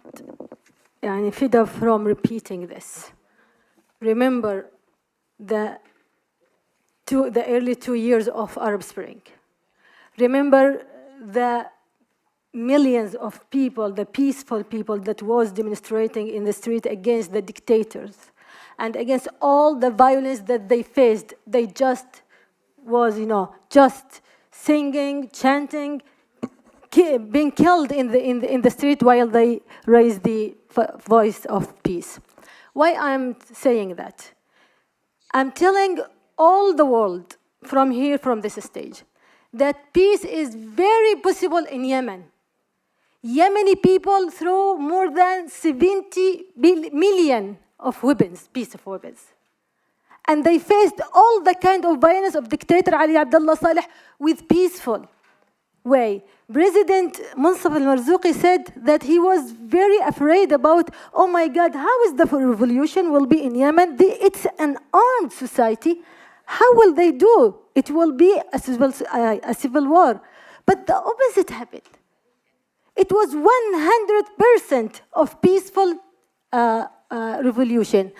feed up from repeating this. Remember the early 2 years of Arab Spring. Remember the millions of people, the peaceful people that was demonstrating in the street against the dictators and against all the violence that they faced. They just was, just singing, chanting, being killed in the street while they raised the voice of peace. Why I'm saying that? I'm telling all the world from here, from this stage, that peace is very possible in Yemen. Yemeni people throw more than 70 million of weapons, piece of weapons. And they faced all the kind of violence of dictator Ali Abdullah Saleh with peaceful way. President Munsaf al-Marzouqi said that he was very afraid about, oh my God, how is the revolution will be in Yemen? It's an armed society. How will they do? It will be a civil war. But the opposite happened. It was 100% of peaceful revolution.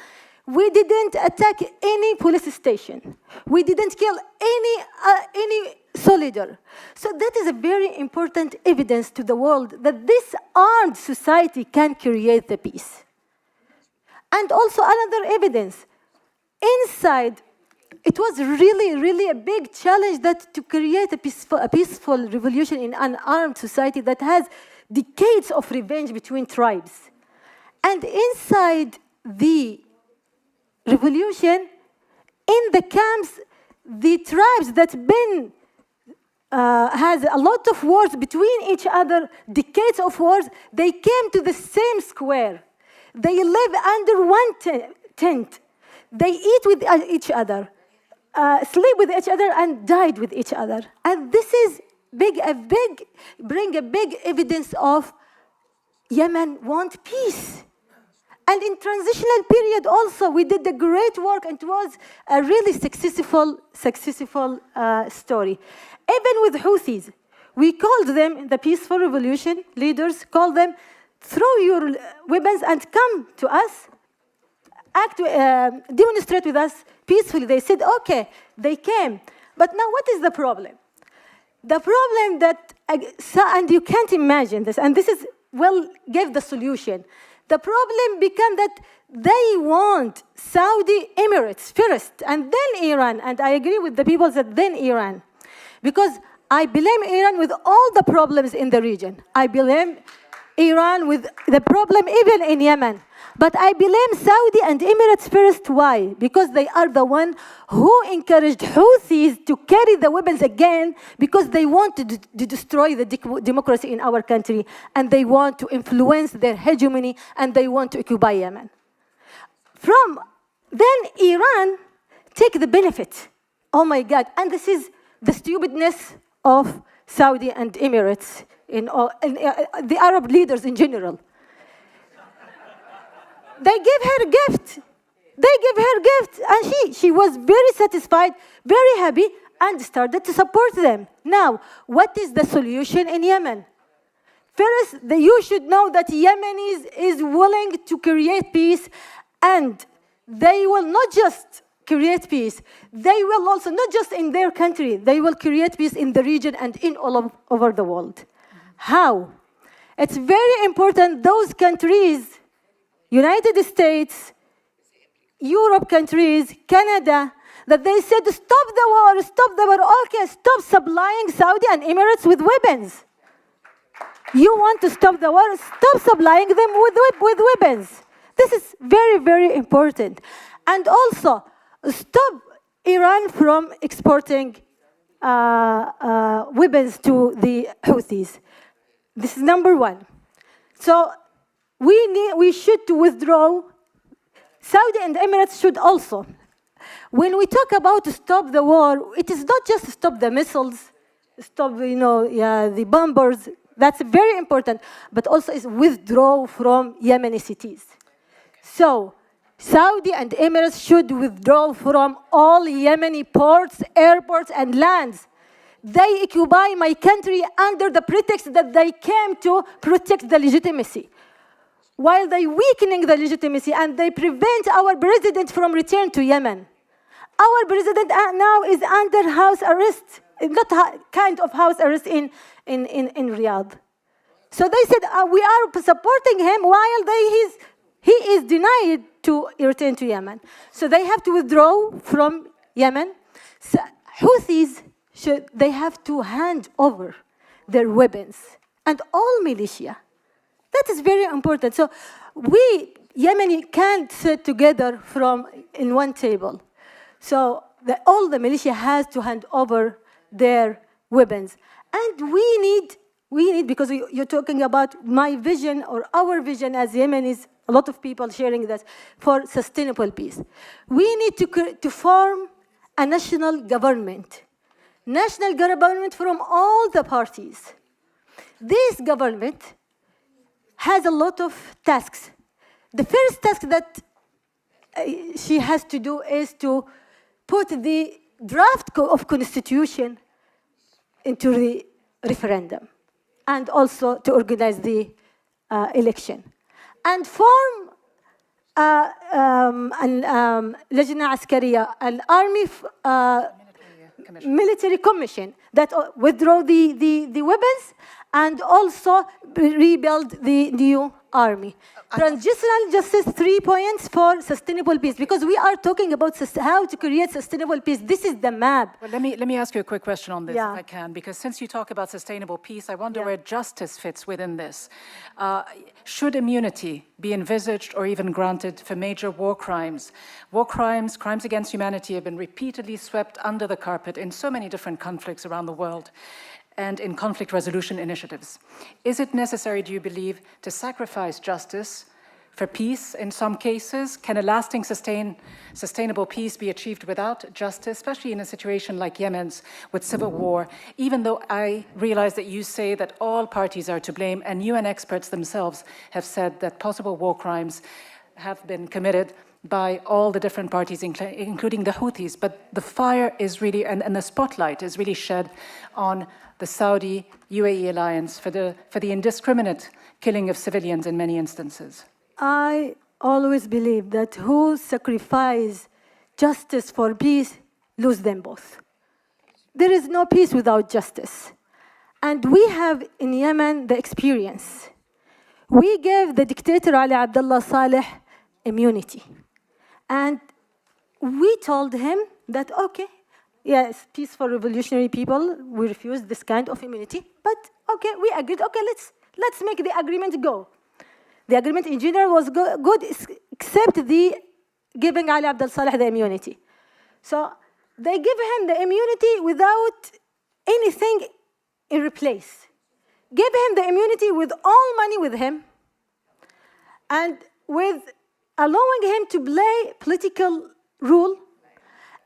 We didn't attack any police station. We didn't kill any soldier. So that is a very important evidence to the world that this armed society can create the peace. And also another evidence, inside, it was really, really a big challenge that to create a peaceful revolution in an armed society that has decades of revenge between tribes. And inside the revolution, in the camps, the tribes that been has a lot of wars between each other, decades of wars, they came to the same square. They live under one tent. They eat with each other, sleep with each other, and died with each other. And this is bring a big evidence of Yemen want peace. And in transitional period also, we did the great work, and it was a really successful story. Even with Houthis, we called them, the peaceful revolution leaders called them, throw your weapons and come to us, demonstrate with us peacefully. They said, okay, they came. But now what is the problem? The problem that, and you can't imagine this, and this is, gave the solution. The problem became that they want Saudi Emirates first, and then Iran. And I agree with the people that then Iran. Because I blame Iran with all the problems in the region. I blame Iran with the problem even in Yemen. But I blame Saudi and Emirates first. Why? Because they are the one who encouraged Houthis to carry the weapons again, because they want to destroy the democracy in our country, and they want to influence their hegemony, and they want to occupy Yemen. Then Iran take the benefit. Oh my God. And this is the stupidness of Saudi and Emirates, the Arab leaders in general. They gave her a gift. And she was very satisfied, very happy, and started to support them. Now, what is the solution in Yemen? First, you should know that Yemen is willing to create peace, and they will not just create peace. They will also, not just in their country, they will create peace in the region and in all over the world. How? It's very important those countries, United States, Europe countries, Canada, that they said, stop the war, okay, stop supplying Saudi and Emirates with weapons. You want to stop the war, stop supplying them with weapons. This is very, very important. And also, stop Iran from exporting weapons to the Houthis. This is number one. So we should withdraw. Saudi and Emirates should also. When we talk about to stop the war, it is not just to stop the missiles, stop the bombers. That's very important, but also is withdraw from Yemeni cities. So Saudi and Emirates should withdraw from all Yemeni ports, airports, and lands. They occupy my country under the pretext that they came to protect the legitimacy, while they weakening the legitimacy, and they prevent our president from return to Yemen. Our president now is under house arrest, not kind of house arrest in Riyadh. So they said we are supporting him while he is denied to return to Yemen. So they have to withdraw from Yemen. So Houthis they have to hand over their weapons and all militia. That is very important. So we Yemeni can't sit together in one table. So all the militia has to hand over their weapons. And we need, because you're talking about my vision or our vision as Yemenis, a lot of people sharing that, for sustainable peace. We need to form a national government from all the parties. This government has a lot of tasks. The first task that she has to do is to put the draft of constitution into the referendum, and also to organize the election, and form لجنة عسكرية, an army military commission that withdraw the weapons and also rebuild the new army. Transitional justice, 3 points for sustainable peace, because we are talking about how to create sustainable peace. This is the map. Well, let me ask you a quick question on this, Yeah. if I can, because since you talk about sustainable peace, I wonder where justice fits within this. Should immunity be envisaged or even granted for major war crimes? War crimes, crimes against humanity, have been repeatedly swept under the carpet in so many different conflicts around the world and in conflict resolution initiatives. Is it necessary, do you believe, to sacrifice justice for peace in some cases? Can a lasting, sustainable peace be achieved without justice, especially in a situation like Yemen's with civil war, even though I realize that you say that all parties are to blame, and UN experts themselves have said that possible war crimes have been committed by all the different parties, including the Houthis, but the fire is really, and the spotlight is really shed on the Saudi-UAE alliance for the indiscriminate killing of civilians in many instances. I always believe that who sacrifice justice for peace lose them both. there is no peace without justice. And we have in Yemen the experience. We gave the dictator Ali Abdullah Saleh immunity. And we told him that, okay, yes, peaceful revolutionary people, we refuse this kind of immunity, but okay, we agreed, okay, let's make the agreement go. The agreement in general was good, except the giving Ali Abdullah Saleh the immunity. So they give him the immunity without anything in replace. Give him the immunity with all money with him, and with allowing him to play political rule.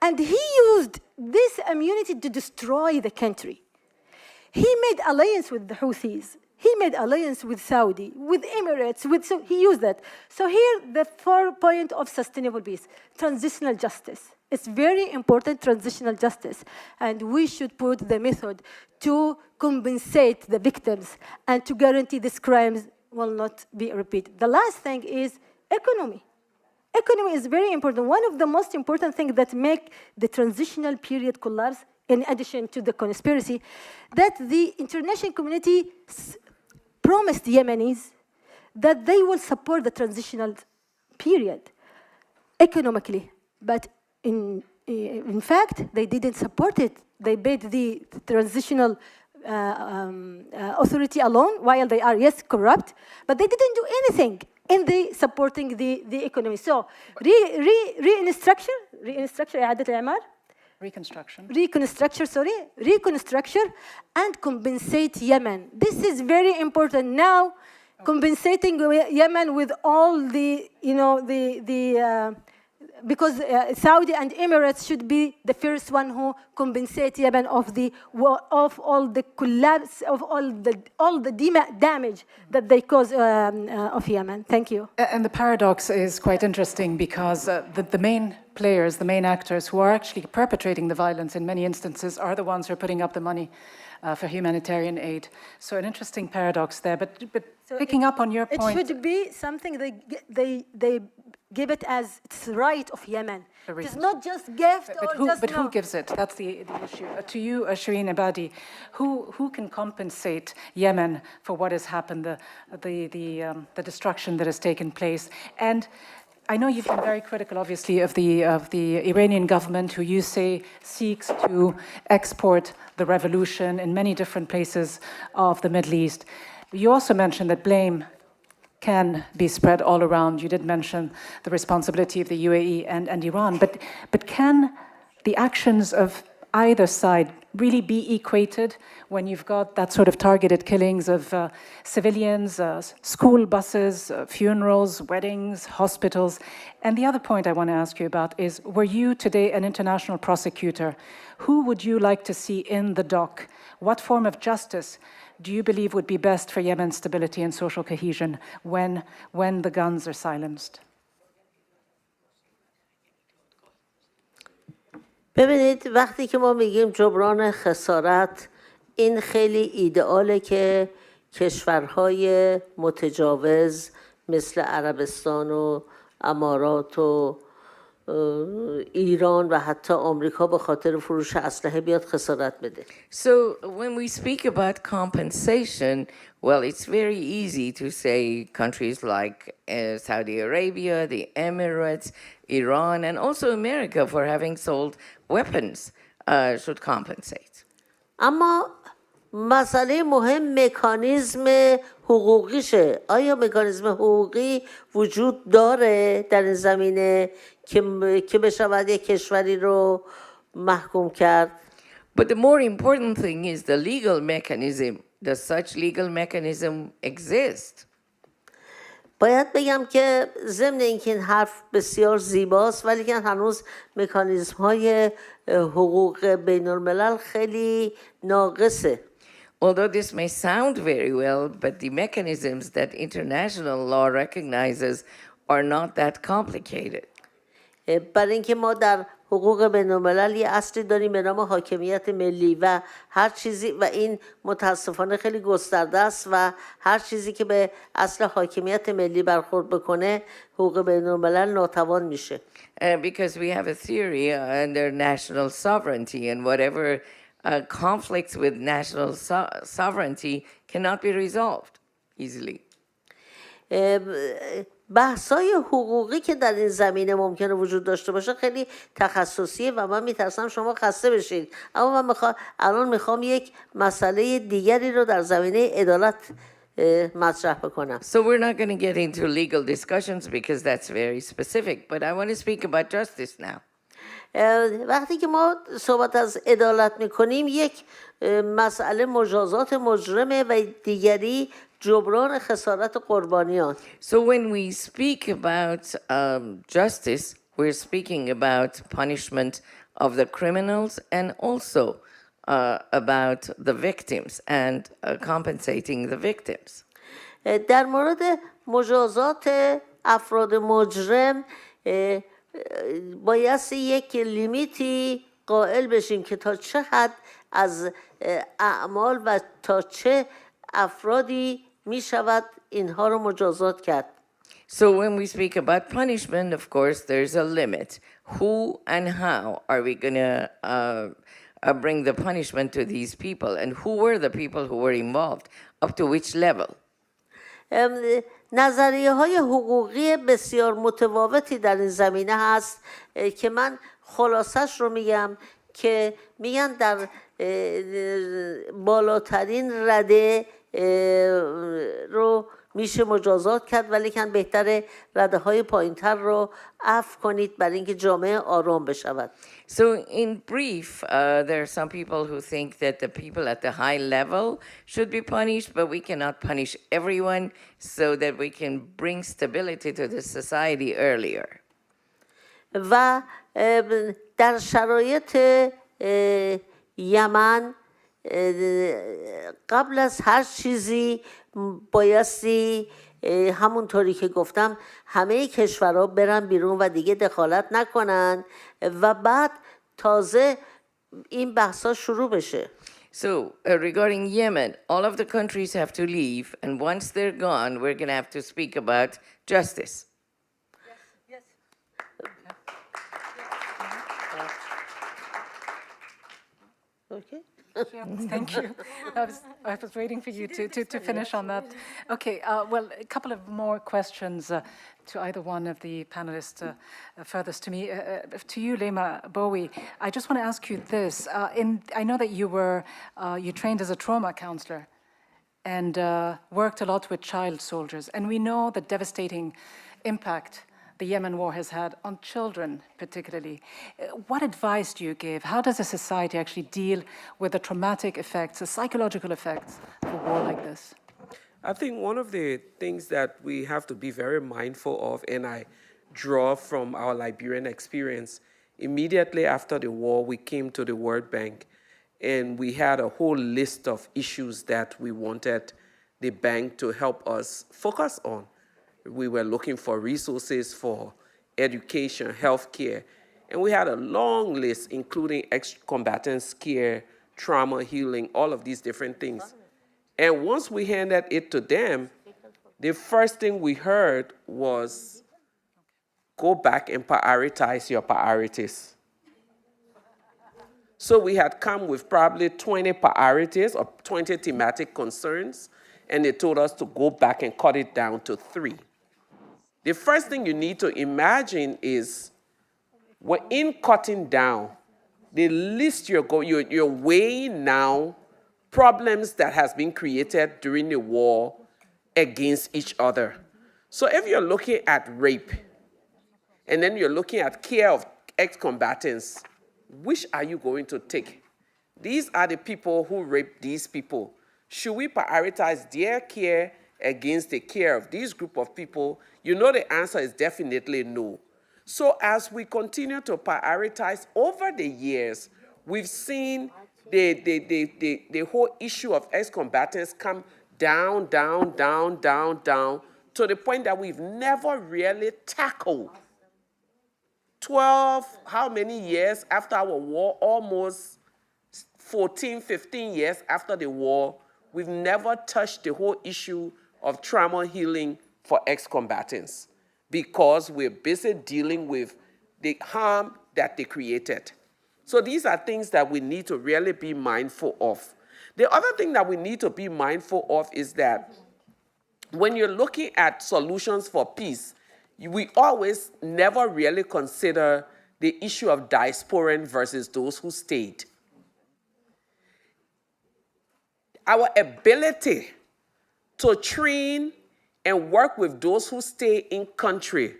And he used this immunity to destroy the country. He made alliance with the Houthis. He made alliance with Saudi, with Emirates, so he used that. So here, the 4 point of sustainable peace, transitional justice. It's very important, transitional justice. And we should put the method to compensate the victims and to guarantee these crimes will not be repeated. The last thing is economy. Economy is very important. One of the most important things that make the transitional period collapse, in addition to the conspiracy, that the international community promised Yemenis that they will support the transitional period economically. But in fact, they didn't support it. They made the transitional authority alone, while they are, yes, corrupt, but they didn't do anything in the supporting the economy. So reconstruction, إعادة الإعمار, reconstruction, and compensate Yemen. This is very important now. Compensating Yemen with all the, because Saudi and Emirates should be the first one who compensate Yemen of all the collapse, of all the damage that they cause of Yemen. Thank you. And the paradox is quite interesting, because the main players, the main actors who are actually perpetrating the violence in many instances are the ones who are putting up the money for humanitarian aid. So an interesting paradox there. But so picking up on your point, it should be something they give it as it's the right of Yemen. It's not just gift who gives it? That's the issue. To you, Shireen Ebadi, who can compensate Yemen for what has happened, the destruction that has taken place? And I know you've been very critical, obviously, of the Iranian government, who you say seeks to export the revolution in many different places of the Middle East. You also mentioned that blame can be spread all around. You did mention the responsibility of the UAE and Iran, but can the actions of either side really be equated when you've got that sort of targeted killings of civilians, school buses, funerals, weddings, hospitals? And the other point I want to ask you about is, were you today an international prosecutor? Who would you like to see in the dock? What form of justice do you believe would be best for Yemen's stability and social cohesion when the guns are silenced? ببینید، وقتی که ما میگیم جبران خسارت، این خیلی ایدئاله که کشورهای متجاوز مثل عربستان و امارات و ایران و حتی آمریکا به خاطر فروش اسلحه بیاد خسارت بده. So when we speak about compensation, well, it's very easy to say countries like Saudi Arabia, the Emirates, Iran, and also America for having sold weapons should compensate. اما مسئله مهم مکانیزم حقوقیشه. آیا مکانیزم حقوقی وجود داره در این زمینه که بشود یک کشوری رو محکوم کرد؟ But the more important thing is the legal mechanism. Does such legal mechanism exist? باید بگم که ضمن اینکه این حرف بسیار زیباست، ولی که هنوز مکانیزم های حقوق بین الملل خیلی ناقصه. Although this may sound very well, but the mechanisms that international law recognizes are not that complicated. برای اینکه ما در حقوق بین الملل یه اصلی داریم به نام حاکمیت ملی و هر چیزی، و این متاسفانه خیلی گسترده است و هر چیزی که به اصل حاکمیت ملی برخورد بکنه حقوق بین الملل ناتوان میشه. Because we have a theory under national sovereignty, and whatever conflicts with national sovereignty cannot be resolved easily. بحث‌های حقوقی که در این زمینه ممکنه وجود داشته باشه خیلی تخصصیه و من میترسم شما خسته بشید. اما من الان میخوام یک مسئله دیگری رو در زمینه عدالت مطرح بکنم. So we're not going to get into legal discussions because that's very specific, but I want to speak about justice now. وقتی که ما صحبت از عدالت میکنیم یک مسئله مجازات مجرمه و دیگری جبران خسارت قربانیان. So when we speak about justice, we're speaking about punishment of the criminals and also about the victims and compensating the victims. در مورد مجازات افراد مجرم بایستی یک لیمیتی قائل بشیم که تا چه حد از اعمال و تا چه افرادی می شود اینها رو مجازات کرد. So when we speak about punishment, of course, there's a limit. Who and how are we going to bring the punishment to these people? And who were the people who were involved? Up to which level? نظریه های حقوقی بسیار متفاوتی در این زمینه هست که من خلاصش رو میگم که میگن در بالاترین رده رو میشه مجازات کرد ولی کن بهتره رده های پایین تر رو عفو کنید برای اینکه جامعه آرام بشود. So in brief, there are some people who think that the people at the high level should be punished, but we cannot punish everyone so that we can bring stability to the society earlier. و در شرایط یمن قبل از هر چیزی بایستی همونطوری که گفتم همه کشورها برن بیرون و دیگه دخالت نکنن و بعد تازه این بحثا شروع بشه. So regarding Yemen, all of the countries have to leave, and once they're gone, we're going to have to speak about justice. Okay. Yeah, thank you. I was waiting for you to finish on that. Okay, well, a couple of more questions to either one of the panelists furthest to me. To you, Lema Bowie, I just want to ask you this. I know that you trained as a trauma counselor and worked a lot with child soldiers, and we know the devastating impact the Yemen war has had on children particularly. What advice do you give? How does a society actually deal with the traumatic effects, the psychological effects of a war like this? I think one of the things that we have to be very mindful of, and I draw from our Liberian experience, immediately after the war, we came to the World Bank, and we had a whole list of issues that we wanted the bank to help us focus on. We were looking for resources for education, healthcare, and we had a long list, including ex-combatants care, trauma healing, all of these different things. And once we handed it to them, the first thing we heard was, go back and prioritize your priorities. So we had come with probably 20 priorities or 20 thematic concerns, and they told us to go back and cut it down to 3. The first thing you need to imagine is, we're in cutting down, the list you're weighing now problems that has been created during the war against each other. So if you're looking at rape, and then you're looking at care of ex-combatants, which are you going to take? These are the people who rape these people. Should we prioritize their care against the care of this group of people? You know the answer is definitely no. So as we continue to prioritize over the years, we've seen the whole issue of ex-combatants come down, down, down, down, down, to the point that we've never really tackled 12, how many years after our war, almost 14, 15 years after the war, we've never touched the whole issue of trauma healing for ex-combatants because we're busy dealing with the harm that they created. So these are things that we need to really be mindful of. The other thing that we need to be mindful of is that when you're looking at solutions for peace, we always never really consider the issue of diasporan versus those who stayed. Our ability to train and work with those who stay in country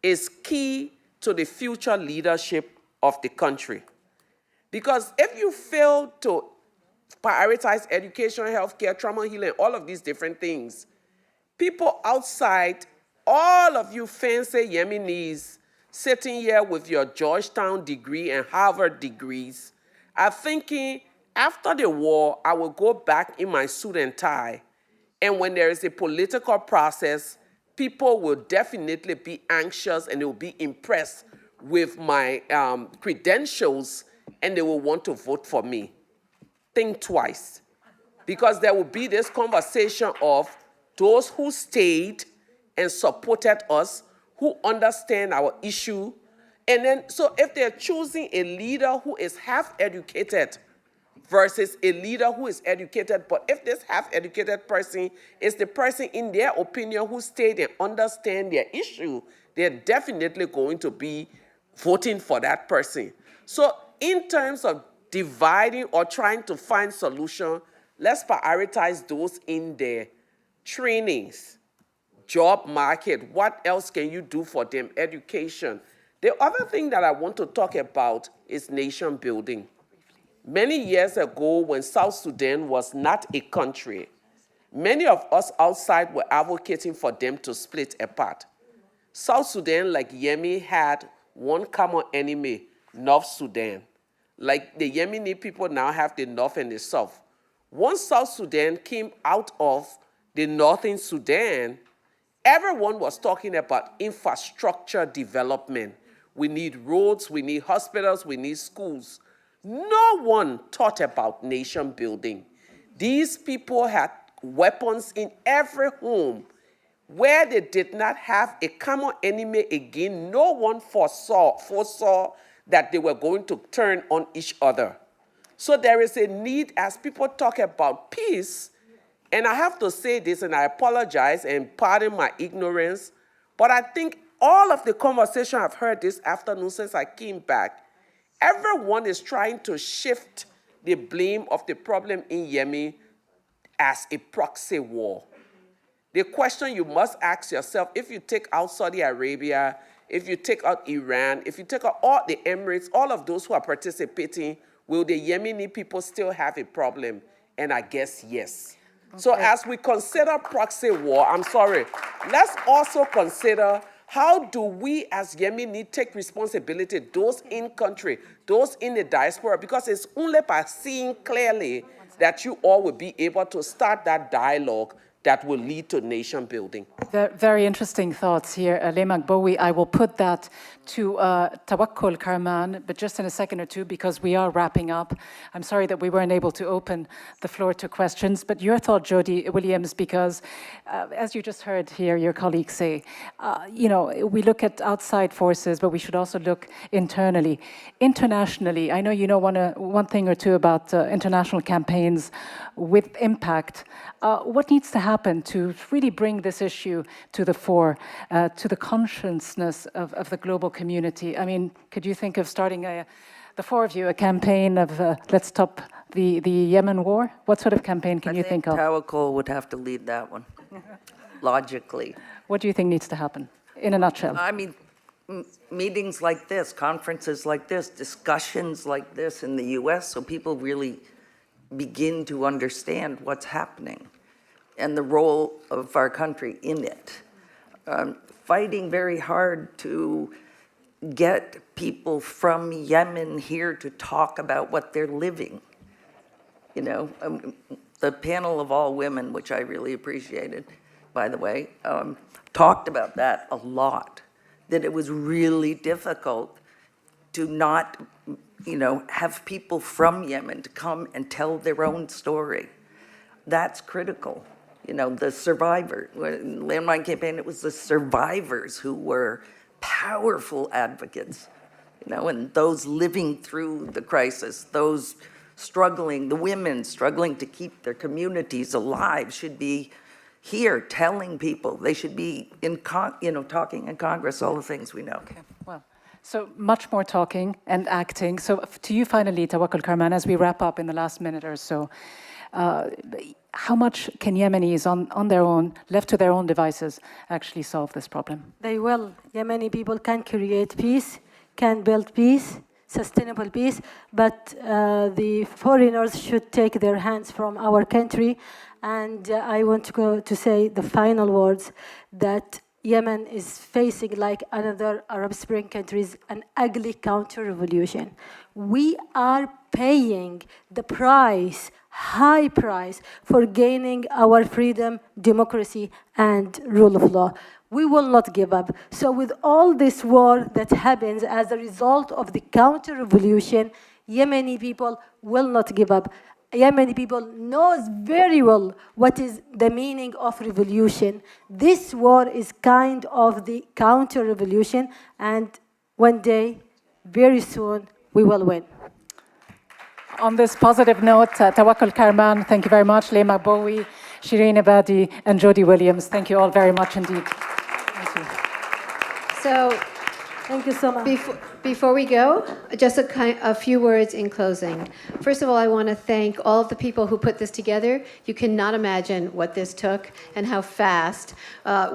is key to the future leadership of the country. Because if you fail to prioritize education, healthcare, trauma healing, all of these different things, people outside, all of you fancy Yemenis sitting here with your Georgetown degree and Harvard degrees are thinking, after the war, I will go back in my suit and tie. And when there is a political process, people will definitely be anxious and they will be impressed with my credentials and they will want to vote for me. Think twice. Because there will be this conversation of those who stayed and supported us, who understand our issue. And then, so if they're choosing a leader who is half educated versus a leader who is educated, but if this half-educated person is the person, in their opinion, who stayed and understand their issue, they're definitely going to be voting for that person. So in terms of dividing or trying to find solution, let's prioritize those in their trainings, job market, what else can you do for them, education. The other thing that I want to talk about is nation building. Many years ago, when South Sudan was not a country, many of us outside were advocating for them to split apart. South Sudan, like Yemen, had one common enemy, North Sudan. Like the Yemeni people now have the North and the South. Once South Sudan came out of the Northern Sudan, everyone was talking about infrastructure development. We need roads, we need hospitals, we need schools. No one thought about nation building. These people had weapons in every home. Where they did not have a common enemy again, no one foresaw that they were going to turn on each other. So there is a need, as people talk about peace, and I have to say this, and I apologize and pardon my ignorance, but I think all of the conversation I've heard this afternoon since I came back, everyone is trying to shift the blame of the problem in Yemen as a proxy war. The question you must ask yourself, if you take out Saudi Arabia, if you take out Iran, if you take out all the Emirates, all of those who are participating, will the Yemeni people still have a problem? And I guess yes. Okay. So as we consider proxy war, I'm sorry, let's also consider how do we as Yemeni take responsibility, those in country, those in the diaspora, because it's only by seeing clearly that you all will be able to start that dialogue that will lead to nation building. Very interesting thoughts here, Lemak Bowie. I will put that to Tawakkul Karman, but just in a second or two, because we are wrapping up. I'm sorry that we weren't able to open the floor to questions, but your thought, Jody Williams, because as you just heard here your colleagues say, we look at outside forces, but we should also look internally. Internationally, I know you know one thing or two about international campaigns with impact. What needs to happen to really bring this issue to the fore, to the consciousness of the global community? I mean, could you think of starting, the four of you, a campaign of let's stop the Yemen war? What sort of campaign can you think of? Tawakkul would have to lead that one, logically. What do you think needs to happen, in a nutshell? I mean, meetings like this, conferences like this, discussions like this in the US, so people really begin to understand what's happening and the role of our country in it. Fighting very hard to get people from Yemen here to talk about what they're living. The panel of all women, which I really appreciated, by the way, talked about that a lot, that it was really difficult to not, have people from Yemen to come and tell their own story. That's critical. The survivor, in the Landmine campaign, it was the survivors who were powerful advocates. and those living through the crisis, those struggling, the women struggling to keep their communities alive should be here telling people. They should be talking in Congress, all the things we know. Okay, well, so much more talking and acting. So to you finally, Tawakkol Karman, as we wrap up in the last minute or so, how much can Yemenis on their own, left to their own devices, actually solve this problem? They will. Yemeni people can create peace, can build peace, sustainable peace, but the foreigners should take their hands from our country. And I want to say the final words that Yemen is facing, like another Arab Spring countries, an ugly counter-revolution. We are paying the price, high price, for gaining our freedom, democracy, and rule of law. We will not give up. So with all this war that happens as a result of the counter-revolution, Yemeni people will not give up. Yemeni people knows very well what is the meaning of revolution. This war is kind of the counter-revolution, and one day, very soon, we will win. On this positive note, Tawakkol Karman, thank you very much. Leima Bowie, Shireen Ebadi, and Jody Williams, thank you all very much indeed. Thank you. So, Thank you so much. Before we go, just a few words in closing. First of all, I want to thank all of the people who put this together. You cannot imagine what this took and how fast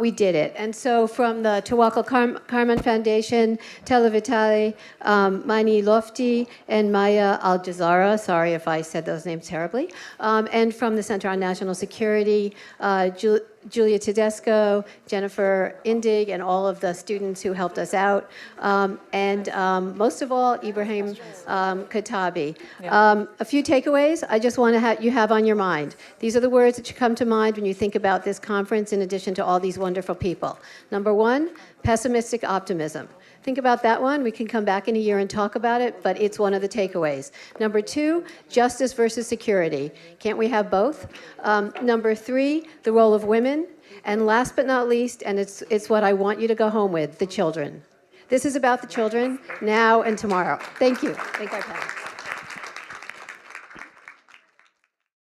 we did it. And so from the Tawakkol Karman Foundation, Tela Vitali, Maini Lofti, and Maya Al-Jazara, sorry if I said those names terribly, and from the Center on National Security, Julia Tedesco, Jennifer Indig, and all of the students who helped us out, and most of all, Ibrahim Katabi. A few takeaways I just want to you have on your mind. These are the words that should come to mind when you think about this conference in addition to all these wonderful people. Number one, pessimistic optimism. Think about that one. We can come back in a year and talk about it, but it's one of the takeaways. Number two, justice versus security. Can't we have both? Number three, the role of women. And last but not least, and it's what I want you to go home with, the children. This is about the children now and tomorrow. Thank you. Thank our panel.